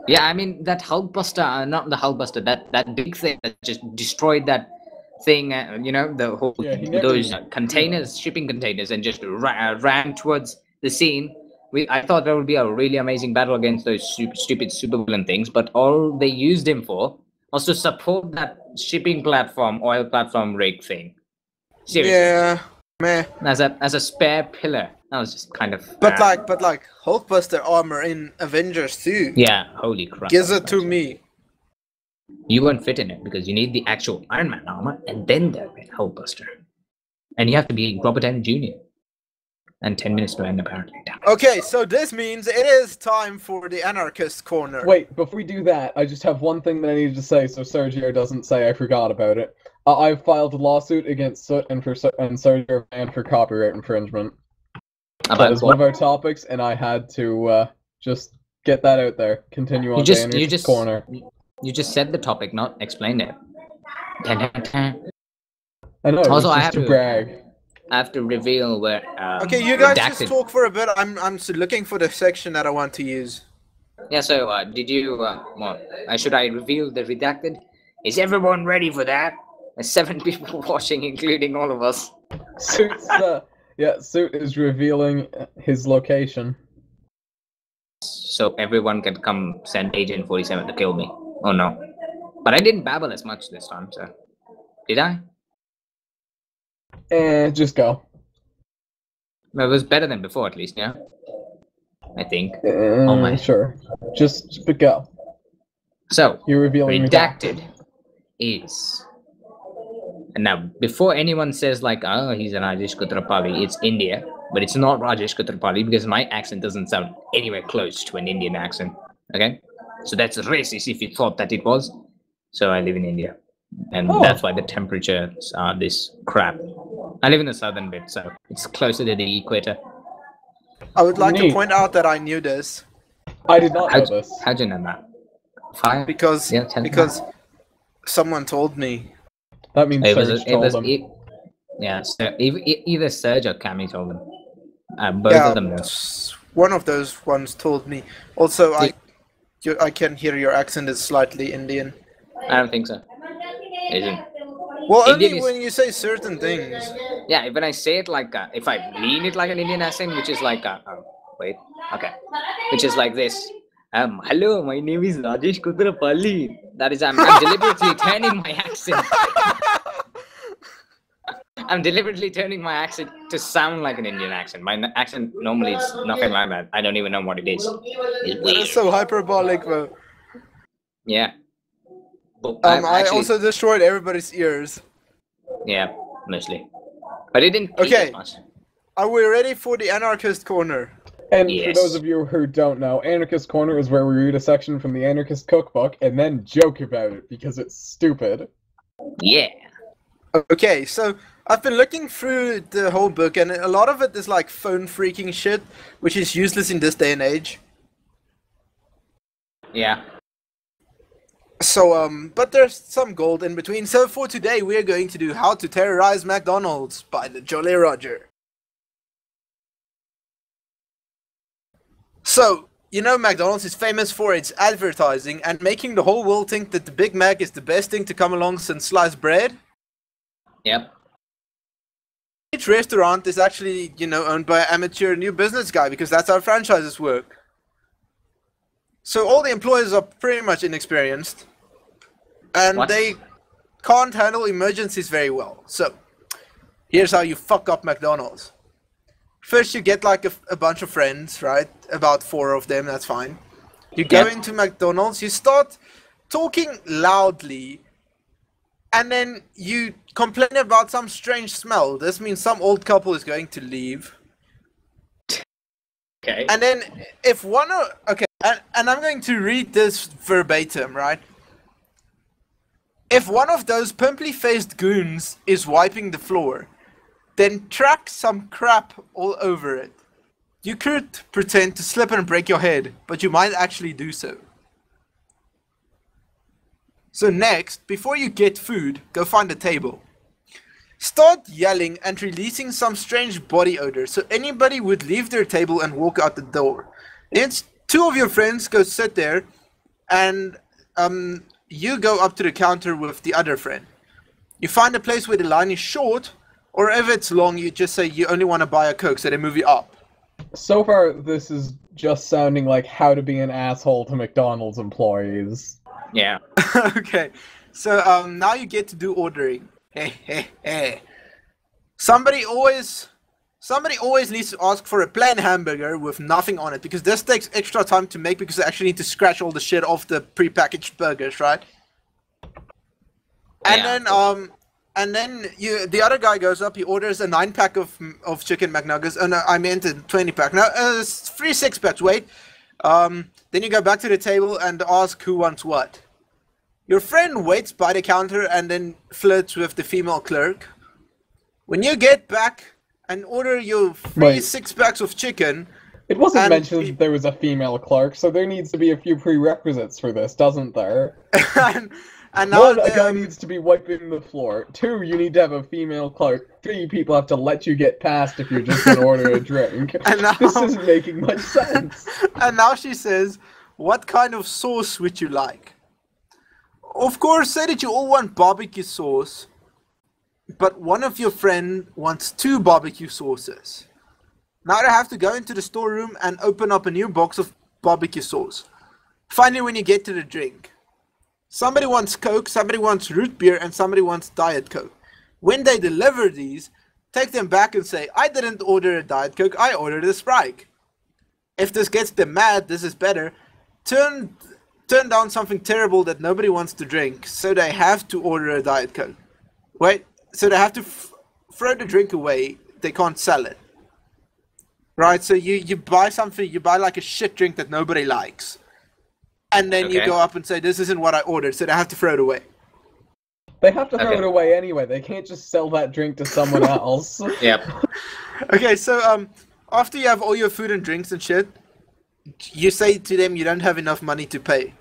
Yeah, I mean that Hulkbuster, not the Hulkbuster, that big thing that just destroyed that thing. The whole Yeah, he never- those containers, shipping containers, and just ran towards the scene. I thought there would be a really amazing battle against those stupid supervillain things, but all they used him for was to support that shipping platform, oil platform rig thing. Seriously. Yeah, meh. As a spare pillar. That was just kind of. But like Hulkbuster armor in Avengers 2. Yeah, holy crap. Gives it to me. You won't fit in it because you need the actual Iron Man armor and then the Hulkbuster. And you have to be Robert Downey Jr. And 10 minutes to end, apparently. Okay, so this means it is time for the Anarchist Corner. Wait, before we do that, I just have one thing that I needed to say so Sergio doesn't say I forgot about it. I've filed a lawsuit against Soot and Sergio banned for copyright infringement. That is one of our topics, and I had to just get that out there. Continue on the Anarchist Corner. You just said the topic, not explained it. I know, Also, I have to brag. I have to reveal where. Okay, you guys redacted. just talk for a bit. I'm looking for the section that I want to use. Yeah. So, did you? Should I reveal the redacted? Is everyone ready for that? There's 7 people watching, including all of us. Suit is revealing his location. So everyone can come send Agent 47 to kill me. Oh no! But I didn't babble as much this time. So, did I? Just go. Well, it was better than before, at least, yeah? I think. Oh my. Sure. Just go. So, you're revealing redacted is... And now, before anyone says like, oh, he's an Rajesh Kutrapali, it's India. But it's not Rajesh Kutrapali because my accent doesn't sound anywhere close to an Indian accent. Okay? So that's racist if you thought that it was. So I live in India. And that's why the temperatures are this crap. I live in the southern bit, so it's closer to the equator. I would like to point out that I knew this. I did not know this. How'd you know that? Fire? Because someone told me. That means Serge told them. Yeah, so either Serge or Cammy told them. Both of them know. One of those ones told me. Also, I can hear your accent is slightly Indian. I don't think so. Isn't. Well, only when you say certain things. Yeah, when I say it like, if I lean it like an Indian accent, which is like, which is like this. Hello, my name is Rajesh Kutrapalli. That is, I'm deliberately turning my accent. I'm deliberately turning my accent to sound like an Indian accent. My accent normally is nothing like that. I don't even know what it is. It's weird. It's so hyperbolic, though. Yeah. I also destroyed everybody's ears. Yeah, mostly. But it didn't take as much. Are we ready for the Anarchist Corner? And for those of you who don't know, Anarchist Corner is where we read a section from the Anarchist Cookbook and then joke about it because it's stupid. Yeah. Okay, so I've been looking through the whole book and a lot of it is like phone freaking shit, which is useless in this day and age. Yeah. So, but there's some gold in between. So for today, we're going to do How to Terrorize McDonald's by the Jolly Roger. So, you know McDonald's is famous for its advertising and making the whole world think that the Big Mac is the best thing to come along since sliced bread. Yep. Each restaurant is actually, owned by an amateur new business guy because that's how franchises work. So all the employees are pretty much inexperienced. And they can't handle emergencies very well. So, here's how you fuck up McDonald's. First you get like a bunch of friends, right? About 4 of them, that's fine. You go into McDonald's, you start talking loudly. And then you complain about some strange smell. This means some old couple is going to leave. Okay. And then if one of... Okay, and I'm going to read this verbatim, right? If one of those pimply-faced goons is wiping the floor, then track some crap all over it. You could pretend to slip and break your head, but you might actually do so. So next, before you get food, go find a table. Start yelling and releasing some strange body odor, so anybody would leave their table and walk out the door. Then 2 of your friends go sit there, and you go up to the counter with the other friend. You find a place where the line is short, or if it's long, you just say you only want to buy a Coke, so they move you up. So far, this is just sounding like how to be an asshole to McDonald's employees. Yeah. Okay, so now you get to do ordering. Hey. Somebody always needs to ask for a plain hamburger with nothing on it, because this takes extra time to make because they actually need to scratch all the shit off the prepackaged burgers, right? And Yeah. then the other guy goes up, he orders a 9-pack of chicken McNuggets, and I meant a 20-pack. Now, it's 3 6-packs, wait. Then you go back to the table and ask who wants what. Your friend waits by the counter and then flirts with the female clerk. When you get back and order your 3 6-packs of chicken... It wasn't and mentioned that there was a female clerk, so there needs to be a few prerequisites for this, doesn't there? and now One, a guy needs to be wiping the floor. 2, you need to have a female clerk. 3, people have to let you get past if you're just gonna order a drink. And now, this isn't making much sense. And now she says, what kind of sauce would you like? Of course, say that you all want barbecue sauce, but one of your friends wants 2 barbecue sauces. Now they have to go into the storeroom and open up a new box of barbecue sauce. Finally, when you get to the drink, somebody wants Coke, somebody wants root beer, and somebody wants Diet Coke. When they deliver these, take them back and say, I didn't order a Diet Coke, I ordered a Sprite. If this gets them mad, this is better. Turn down something terrible that nobody wants to drink, so they have to order a Diet Coke. Wait, so they have to throw the drink away, they can't sell it. Right, so you buy something, you buy like a shit drink that nobody likes. And then you go up and say, this isn't what I ordered, so they have to throw it away. They have to throw it away anyway, they can't just sell that drink to someone else. Yep. Okay, so after you have all your food and drinks and shit, you say to them you don't have enough money to pay.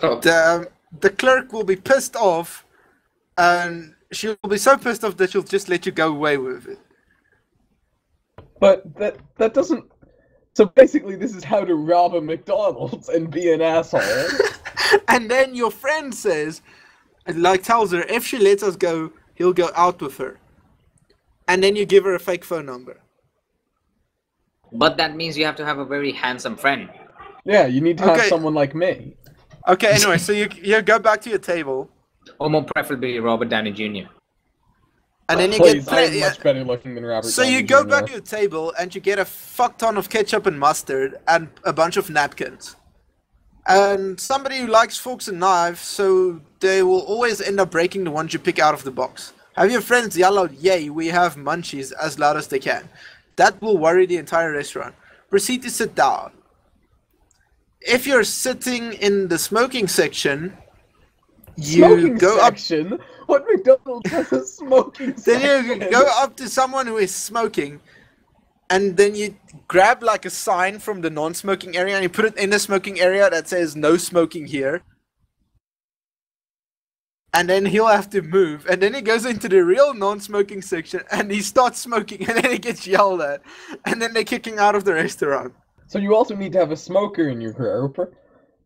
Oh. The clerk will be pissed off, and she'll be so pissed off that she'll just let you go away with it. But that doesn't... So basically this is how to rob a McDonald's and be an asshole. And then your friend says, tells her, if she lets us go, he'll go out with her. And then you give her a fake phone number. But that means you have to have a very handsome friend. Yeah, you need to have someone like me. Okay, anyway, so you go back to your table. Or more preferably Robert Downey Jr. And then you I'm much better looking than Robert So Downey you go Jr. back to your table and you get a fuck ton of ketchup and mustard and a bunch of napkins. And somebody who likes forks and knives, so they will always end up breaking the ones you pick out of the box. Have your friends yell out, yay, we have munchies, as loud as they can. That will worry the entire restaurant. Proceed to sit down. If you're sitting in the smoking section, you go up... What McDonald's has a smoking section? Then you go up to someone who is smoking, and then you grab like a sign from the non-smoking area and you put it in the smoking area that says no smoking here. And then he'll have to move, and then he goes into the real non-smoking section and he starts smoking, and then he gets yelled at, and then they're kicking out of the restaurant. So you also need to have a smoker in your group.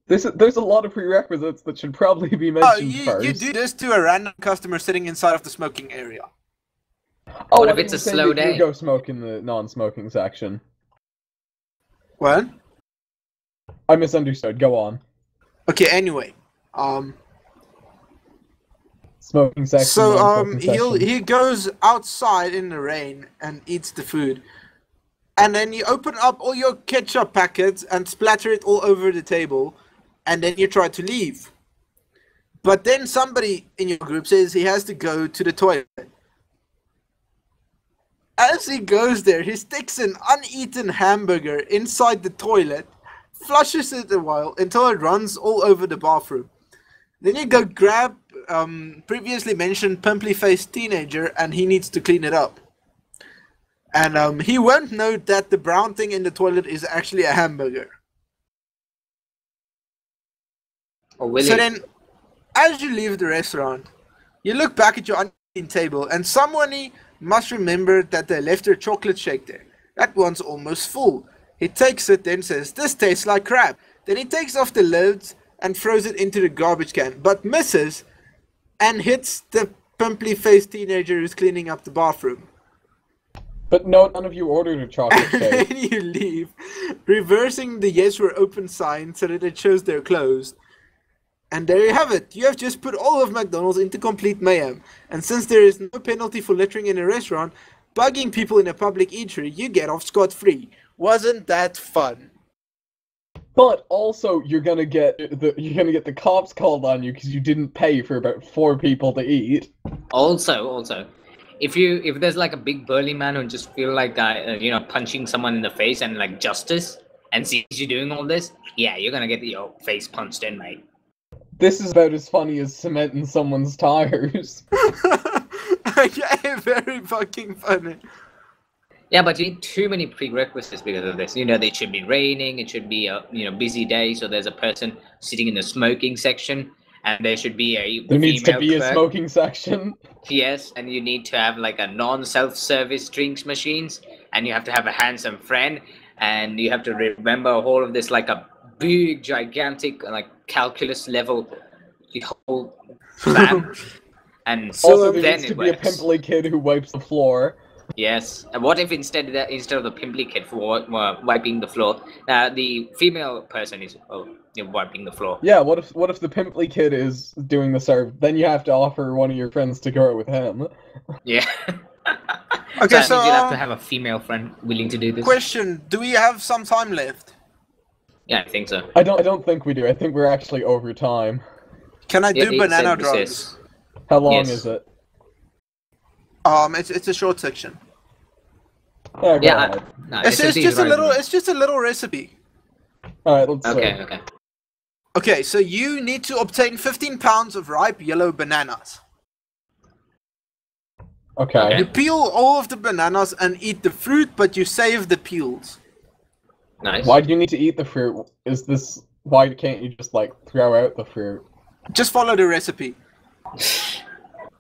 There's a lot of prerequisites that should probably be mentioned first. You do this to a random customer sitting inside of the smoking area. Oh, what if it's a slow day? You go smoke in the non-smoking section. What? I misunderstood. Go on. Okay, anyway. Smoking section. So he goes outside in the rain and eats the food. And then you open up all your ketchup packets and splatter it all over the table. And then you try to leave. But then somebody in your group says he has to go to the toilet. As he goes there, he sticks an uneaten hamburger inside the toilet, flushes it a while until it runs all over the bathroom. Then you go grab previously mentioned pimply-faced teenager, and he needs to clean it up. And he won't know that the brown thing in the toilet is actually a hamburger. So then, as you leave the restaurant, you look back at your uneaten table, and somebody must remember that they left their chocolate shake there. That one's almost full. He takes it, then says, this tastes like crap. Then he takes off the lids and throws it into the garbage can, but misses and hits the pimply-faced teenager who's cleaning up the bathroom. But no, none of you ordered a chocolate cake. And you leave, reversing the yes we're open sign so that it shows they're closed. And there you have it. You have just put all of McDonald's into complete mayhem. And since there is no penalty for littering in a restaurant, bugging people in a public eatery, you get off scot-free. Wasn't that fun? But also, you're gonna get the cops called on you because you didn't pay for about 4 people to eat. Also, if there's like a big burly man who just feel like punching someone in the face and like justice, and sees you doing all this, yeah, you're gonna get your face punched in, mate. This is about as funny as cement in someone's tires. Yeah, very fucking funny. Yeah, but you need too many prerequisites because of this. It should be raining, it should be a busy day, so there's a person sitting in the smoking section, and there should be a There needs to be a clerk. smoking section. Yes, and you need to have like a non-self-service drinks machines, and you have to have a handsome friend, and you have to remember all of this like a big, gigantic, like calculus level whole plan. And Also, there then needs to it be a works. pimply kid who wipes the floor. Yes. And what if instead of the pimply kid for wiping the floor, the female person is wiping the floor? Yeah, what if the pimply kid is doing the serve? Then you have to offer one of your friends to go out with him. Yeah. Okay, so that so means you'll have to have a female friend willing to do this. question: do we have some time left? Yeah, I think so. I don't think we do. I think we're actually over time. Can I Yeah, do it banana said drugs? recess. How long Yes. is it? It's a short section. Oh, go Yeah, ahead. It's just a little recipe. Alright, let's see. Okay. Okay, so you need to obtain 15 pounds of ripe yellow bananas. Okay. You peel all of the bananas and eat the fruit, but you save the peels. Nice. Why do you need to eat the fruit? Why can't you just, like, throw out the fruit? Just follow the recipe.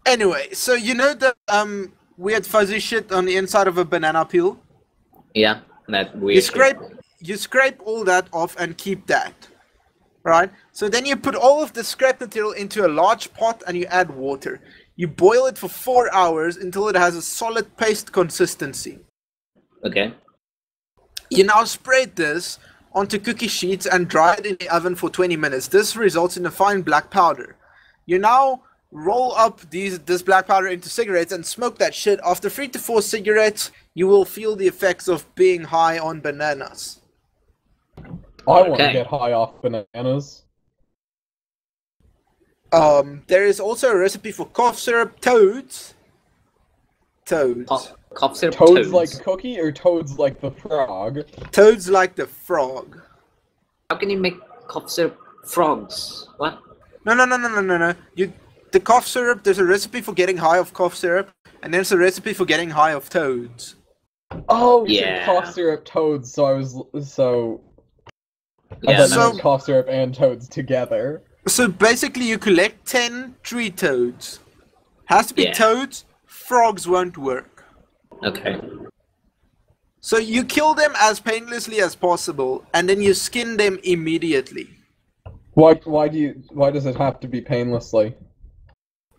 Anyway, so you know the weird fuzzy shit on the inside of a banana peel? Yeah, that weird. You scrape all that off and keep that. Right? So then you put all of the scrap material into a large pot and you add water. You boil it for 4 hours until it has a solid paste consistency. Okay. You now spread this onto cookie sheets and dry it in the oven for 20 minutes. This results in a fine black powder. You now roll up this black powder into cigarettes and smoke that shit. After 3 to 4 cigarettes, you will feel the effects of being high on bananas. I want to Okay. get high off bananas. There is also a recipe for cough syrup toads. Cough syrup Toads like a cookie or toads like the frog? Toads like the frog. How can you make cough syrup frogs? What? No. The cough syrup, there's a recipe for getting high of cough syrup, and there's a recipe for getting high of toads. Oh, you Yeah. said cough syrup toads, I Yeah, thought So- you meant cough syrup and toads together. So basically you collect 10 tree toads. Has to be Yeah. toads, frogs won't work. Okay. So you kill them as painlessly as possible, and then you skin them immediately. Why does it have to be painlessly?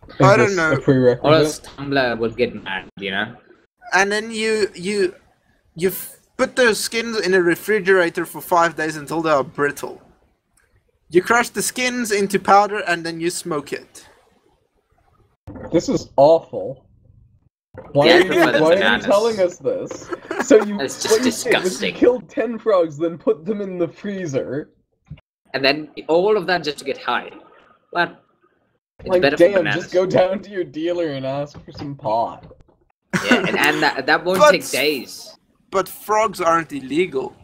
Is I don't this know. a Or else prerequisite? Tumblr would get mad, you know? And then you put those skins in a refrigerator for 5 days until they are brittle. You crush the skins into powder and then you smoke it. This is awful. Why Yeah, are I you, prefer the why are you bananas. telling us this? So you, That's just what you did was you disgusting. killed 10 frogs, then put them in the freezer. And then all of that just to get high. What? It's Like, better for damn, bananas. just go down to your dealer and ask for some pot. Yeah, and that won't But- take days. But frogs aren't illegal.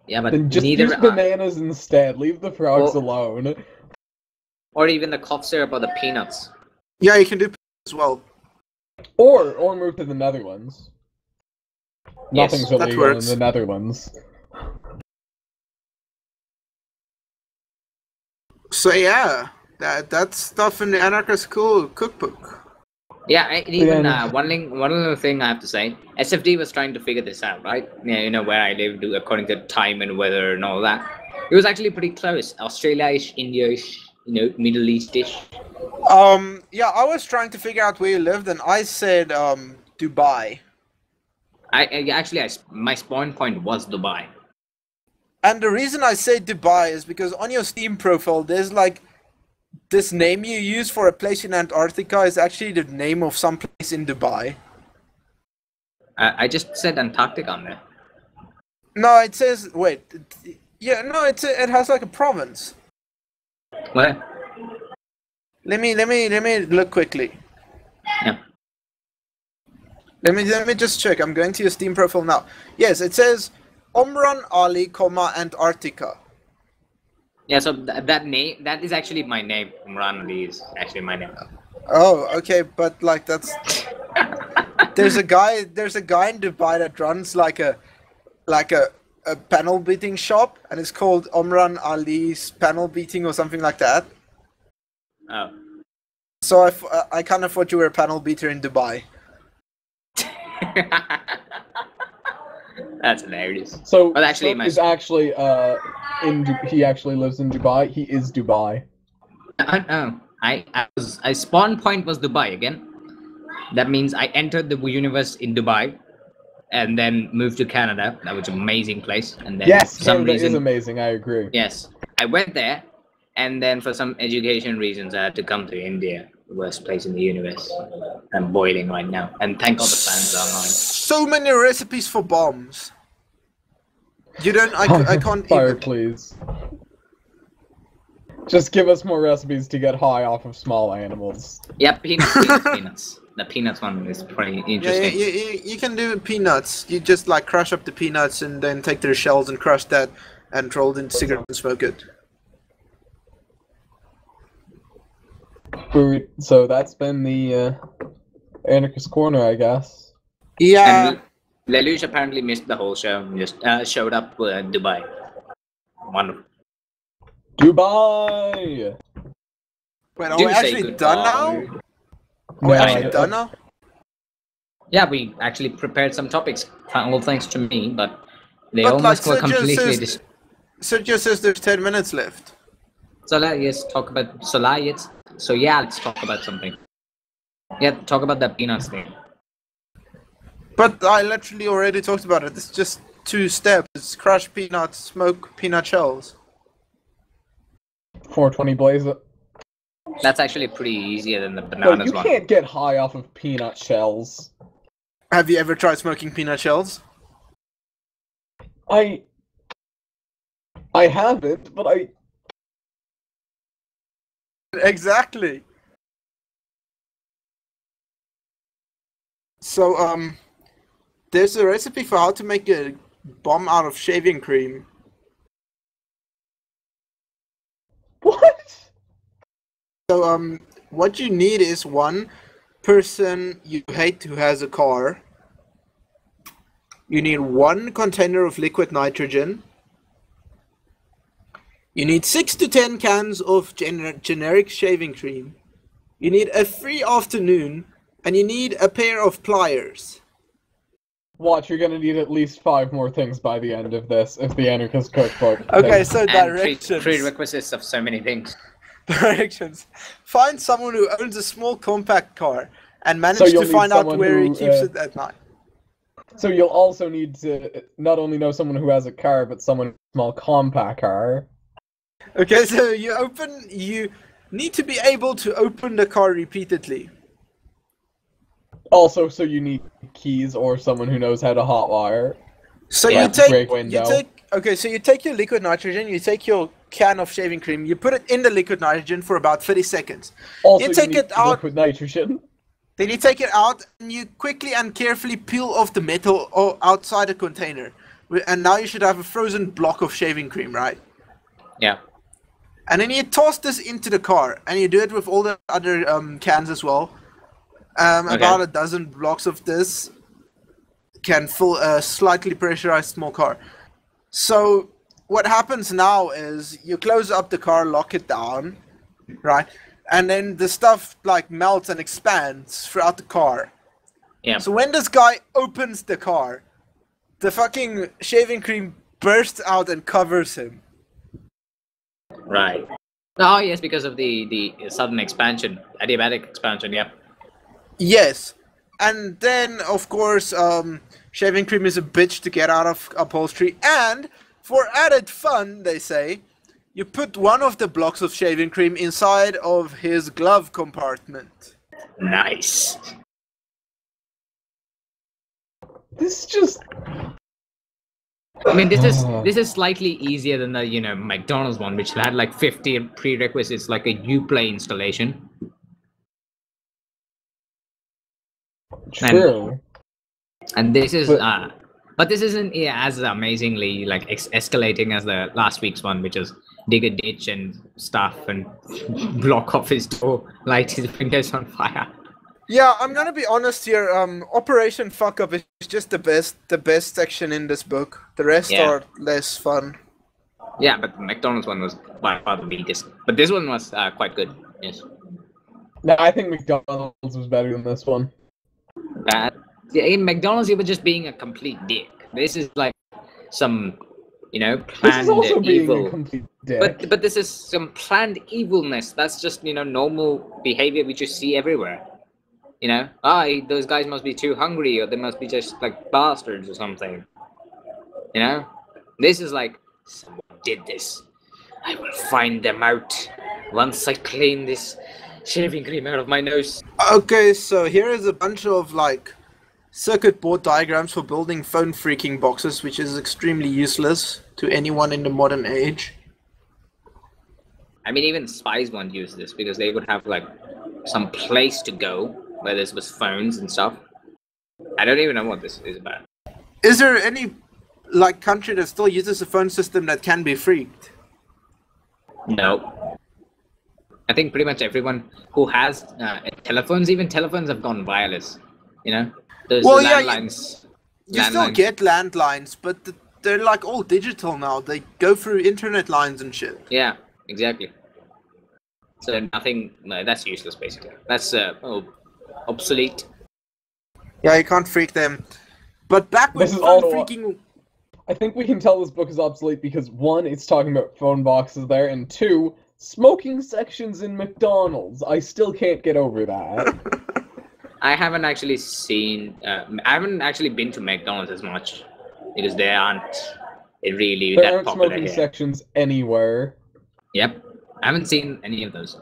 Yeah, but Then just neither use bananas instead. Leave the frogs Well- alone. or even the cough syrup or the peanuts. Yeah, you can do as well. Or move to the Netherlands. Yes, Nothing's that illegal in works. the Netherlands. So yeah, that's stuff in the anarchist school cookbook. Yeah, and even Yeah. one other thing I have to say, SFD was trying to figure this out, right? Yeah, you know where I live, according to time and weather and all that. It was actually pretty close. Australia-ish, India-ish, Middle East-ish. Yeah, I was trying to figure out where you lived, and I said Dubai. My spawn point was Dubai. And the reason I say Dubai is because on your Steam profile, there's like this name you use for a place in Antarctica is actually the name of some place in Dubai. I just said Antarctica on there. No, it says wait. Yeah, no, it has like a province. Where? Let me look quickly. Yeah. Let me just check. I'm going to your Steam profile now. Yes, it says Omran Ali, Antarctica. Yeah, so that name, that is actually my name. Imran Ali is actually my name. Oh, okay, but like that's there's a guy in Dubai that runs like a panel beating shop, and it's called Omran Ali's Panel Beating or something like that. Oh. So I kind of thought you were a panel beater in Dubai. That's hilarious. So, but actually, he actually lives in Dubai. He is Dubai. I spawn point was Dubai again. That means I entered the universe in Dubai, and then moved to Canada. That was an amazing place. And then Yes, for some Canada reason, is amazing. I agree. Yes, I went there, and then for some education reasons, I had to come to India, the worst place in the universe. I'm boiling right now, and thank God the fans are online. So many recipes for bombs. You don't. I can't. Fire, even. please. Just give us more recipes to get high off of small animals. Yeah, peanuts. The peanuts one is pretty interesting. Yeah, you can do peanuts. You just like crush up the peanuts and then take their shells and crush that and roll it into cigarette and smoke it. So that's been the Anarchist Corner, I guess. Yeah. And Lelouch apparently missed the whole show and just showed up in Dubai. Wonderful. Dubai! Wait, are we actually done now? Are we actually done now? Yeah, we actually prepared some topics. All thanks to me, but they almost were completely. Sergio says there's 10 minutes left. So let's talk about. Let's talk about something. Yeah, talk about the peanuts thing. But I literally already talked about it. It's just 2 steps. It's crush peanuts, smoke peanut shells. 420 blaze it. That's actually pretty easier than the bananas one. You can't get high off of peanut shells. Have you ever tried smoking peanut shells? I haven't, but I... Exactly. So, there's a recipe for how to make a bomb out of shaving cream. What? So, what you need is one person you hate who has a car. You need 1 container of liquid nitrogen. You need 6 to 10 cans of generic shaving cream. You need a free afternoon, and you need a pair of pliers. Watch, you're gonna need at least 5 more things by the end of this, if the Anarchist Cookbook. Okay, so And directions. prerequisites of so many things. Directions. Find someone who owns a small compact car and manage to find out where he keeps it at night. So you'll also need to not only know someone who has a car, but someone with a small compact car. Okay, so you need to be able to open the car repeatedly. Also, so you need keys or someone who knows how to hotwire. So you take your liquid nitrogen, you take your can of shaving cream, you put it in the liquid nitrogen for about 30 seconds. Also, you take it out. Liquid nitrogen. Then you take it out and you quickly and carefully peel off the metal outside the container. And now you should have a frozen block of shaving cream, right? Yeah. And then you toss this into the car, and you do it with all the other cans as well. About a dozen blocks of this can fill a slightly pressurized small car. So what happens now is you close up the car, lock it down, right? And then the stuff like melts and expands throughout the car. Yeah. So when this guy opens the car, the fucking shaving cream bursts out and covers him. Right. Oh yes, because of the sudden expansion, adiabatic expansion. Yeah. Yes, and then of course Shaving cream is a bitch to get out of upholstery. And for added fun, they say, you put one of the blocks of shaving cream inside of his glove compartment. Nice. This just... I mean, this is slightly easier than the McDonald's one, which had like 50 prerequisites, like a Uplay installation. True. And this is, but this isn't as amazingly like escalating as the last week's one, which is dig a ditch and stuff and block off his door, light his windows on fire. Yeah, I'm gonna be honest here. Operation Fuck Up is just the best section in this book. The rest are less fun. Yeah, but the McDonald's one was by far the weakest. But this one was quite good. Yes. No, I think McDonald's was better than this one. Bad. Yeah, in McDonald's, you were just being a complete dick. This is like some, planned This is also being evil. a complete dick. But this is some planned evilness. That's just normal behavior which you see everywhere. Those guys must be too hungry, or they must be just like bastards or something. This is like, someone did this. I will find them out once I clean this shaving cream out of my nose. Okay, so here is a bunch of like circuit board diagrams for building phone freaking boxes, which is extremely useless to anyone in the modern age. I mean, even spies won't use this because they would have like some place to go where this was phones and stuff. I don't even know what this is about. Is there any like country that still uses a phone system that can be freaked? No. I think pretty much everyone who has telephones, even telephones have gone wireless. Those landlines. You still get landlines, but they're like all digital now. They go through internet lines and shit. Yeah, exactly. So nothing. No, that's useless basically. That's obsolete. Yeah, you can't freak them. But back with This is phone also freaking. I think we can tell this book is obsolete because 1, it's talking about phone boxes there, and 2, smoking sections in McDonald's. I still can't get over that. I haven't actually seen. I haven't actually been to McDonald's as much because they aren't really There that aren't popular smoking here. sections anywhere. Yep, I haven't seen any of those.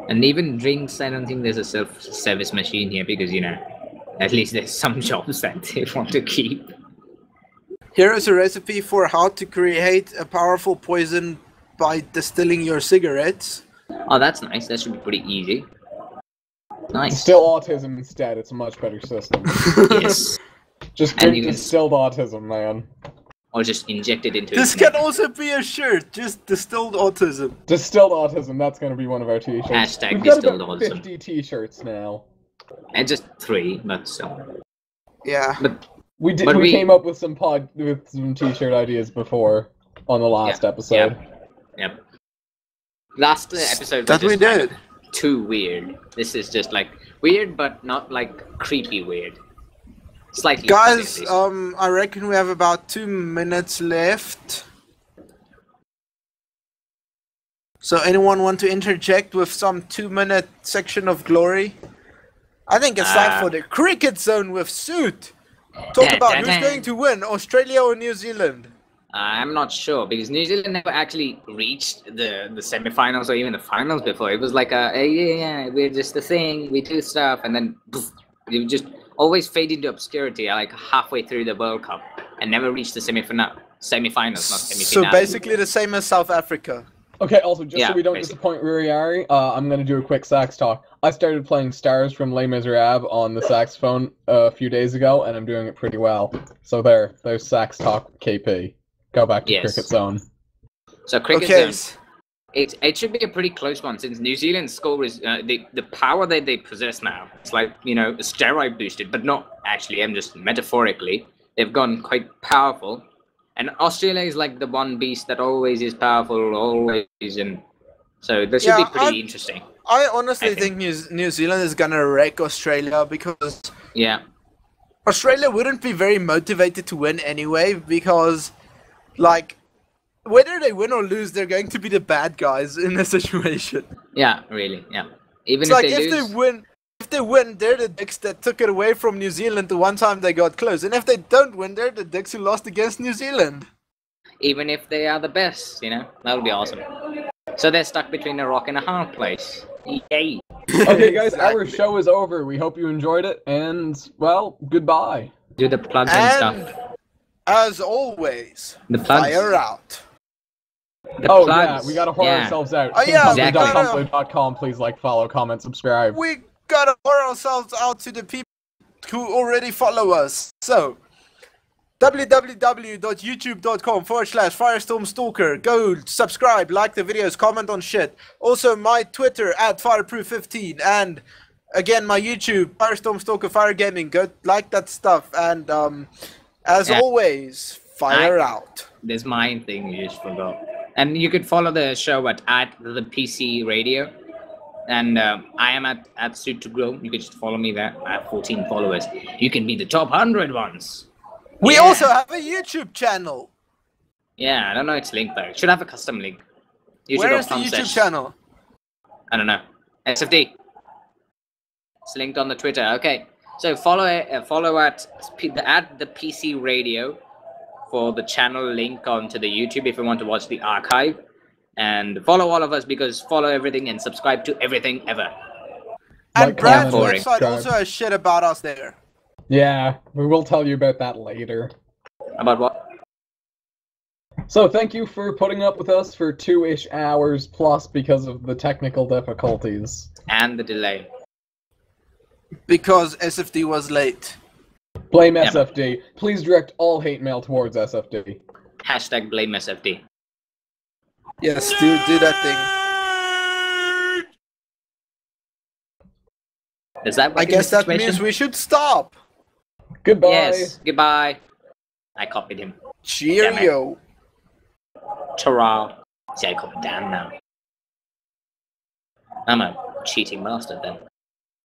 And even drinks, I don't think there's a self-service machine here because at least there's some jobs that they want to keep. Here is a recipe for how to create a powerful poison by distilling your cigarettes. Oh, that's nice. That should be pretty easy. Nice. Still autism instead. It's a much better system. Yes. Just And drink you can- distilled autism, man. Or just inject it into This his can neck. also be a shirt, just distilled autism. Distilled autism, that's going to be one of our t-shirts. Hashtag We've got distilled about autism. 50 t-shirts now. And just 3, but still. Yeah. But We did. But We we- came up with some t-shirt ideas before on the last episode. Yep. Last episode That was we just kind did. of too weird. This is just like weird, but not like creepy weird. Slightly. Guys, funny, at least. I reckon we have about 2 minutes left. So anyone want to interject with some 2-minute section of glory? I think it's time for the cricket zone with Suit. Talk about who's going to win, Australia or New Zealand? I'm not sure because New Zealand never actually reached the semi-finals or even the finals before. It was like we're just a thing, we do stuff, and then poof, it would just always fade into obscurity like halfway through the World Cup and never reached the semi-finals, not semi-finals. So basically the same as South Africa. Okay, also, just Yeah, so we don't basically. disappoint Ruriari, I'm going to do a quick sax talk. I started playing Stars from Les Miserables on the saxophone a few days ago, and I'm doing it pretty well. So there's sax talk KP. Go back to Yes. Cricket Zone. So cricket Okay. zone. It should be a pretty close one since New Zealand's score is the power that they possess now. It's like steroid boosted, but not actually. I'm just metaphorically. They've gone quite powerful, and Australia is like the one beast that always is powerful, always, and so this should Yeah, be pretty interesting. I honestly I think New Zealand is gonna wreck Australia because Yeah, Australia wouldn't be very motivated to win anyway because, like, whether they win or lose, they're going to be the bad guys in the situation. yeah, really, yeah. Even It's if like they lose, if if they win, they're the dicks that took it away from New Zealand the one time they got close. And if they don't win, they're the dicks who lost against New Zealand. Even if they are the best, you know, that would be awesome. So they're stuck between a rock and a hard place. Yay! Okay, guys, our show is over. We hope you enjoyed it, and, well, goodbye. Do the plugs and stuff. As always, The plugs. fire out. The Oh, plugs. yeah, we gotta whore ourselves out. Oh, yeah, KingTumbler.com, please like, follow, comment, subscribe. We gotta pour ourselves out to the people who already follow us. So, www.youtube.com/firestormstalker. Go subscribe, like the videos, comment on shit. Also, my Twitter @fireproof15, and again my YouTube Firestormstalker Fire Gaming. Go like that stuff, and as always, fire out. There's my thing you just forgot. And you could follow the show at the PC Radio. And I am at Suit to Grow. You could just follow me there. I have 14 followers. You can be the top 100 ones. We also have a YouTube channel. Yeah, I don't know its link though. It should have a custom link. Where is the YouTube channel? I don't know. SFD. It's linked on the Twitter. Okay. So follow at the PC Radio for the channel link onto the YouTube if you want to watch the archive. And follow all of us because follow everything and subscribe to everything ever. And Like, Brad's comment, website also has shit about us there. Yeah, we will tell you about that later. About what? So thank you for putting up with us for 2-ish hours plus because of the technical difficulties. And the delay. Because SFD was late. Blame SFD. Please direct all hate mail towards SFD. Hashtag blame SFD. Yes, do that thing. Does that work I in guess this that means situation? we should stop. Goodbye. Yes. Goodbye. I copied him. Cheerio. Ta-ra. See, I copied Dan now. I'm a cheating master then.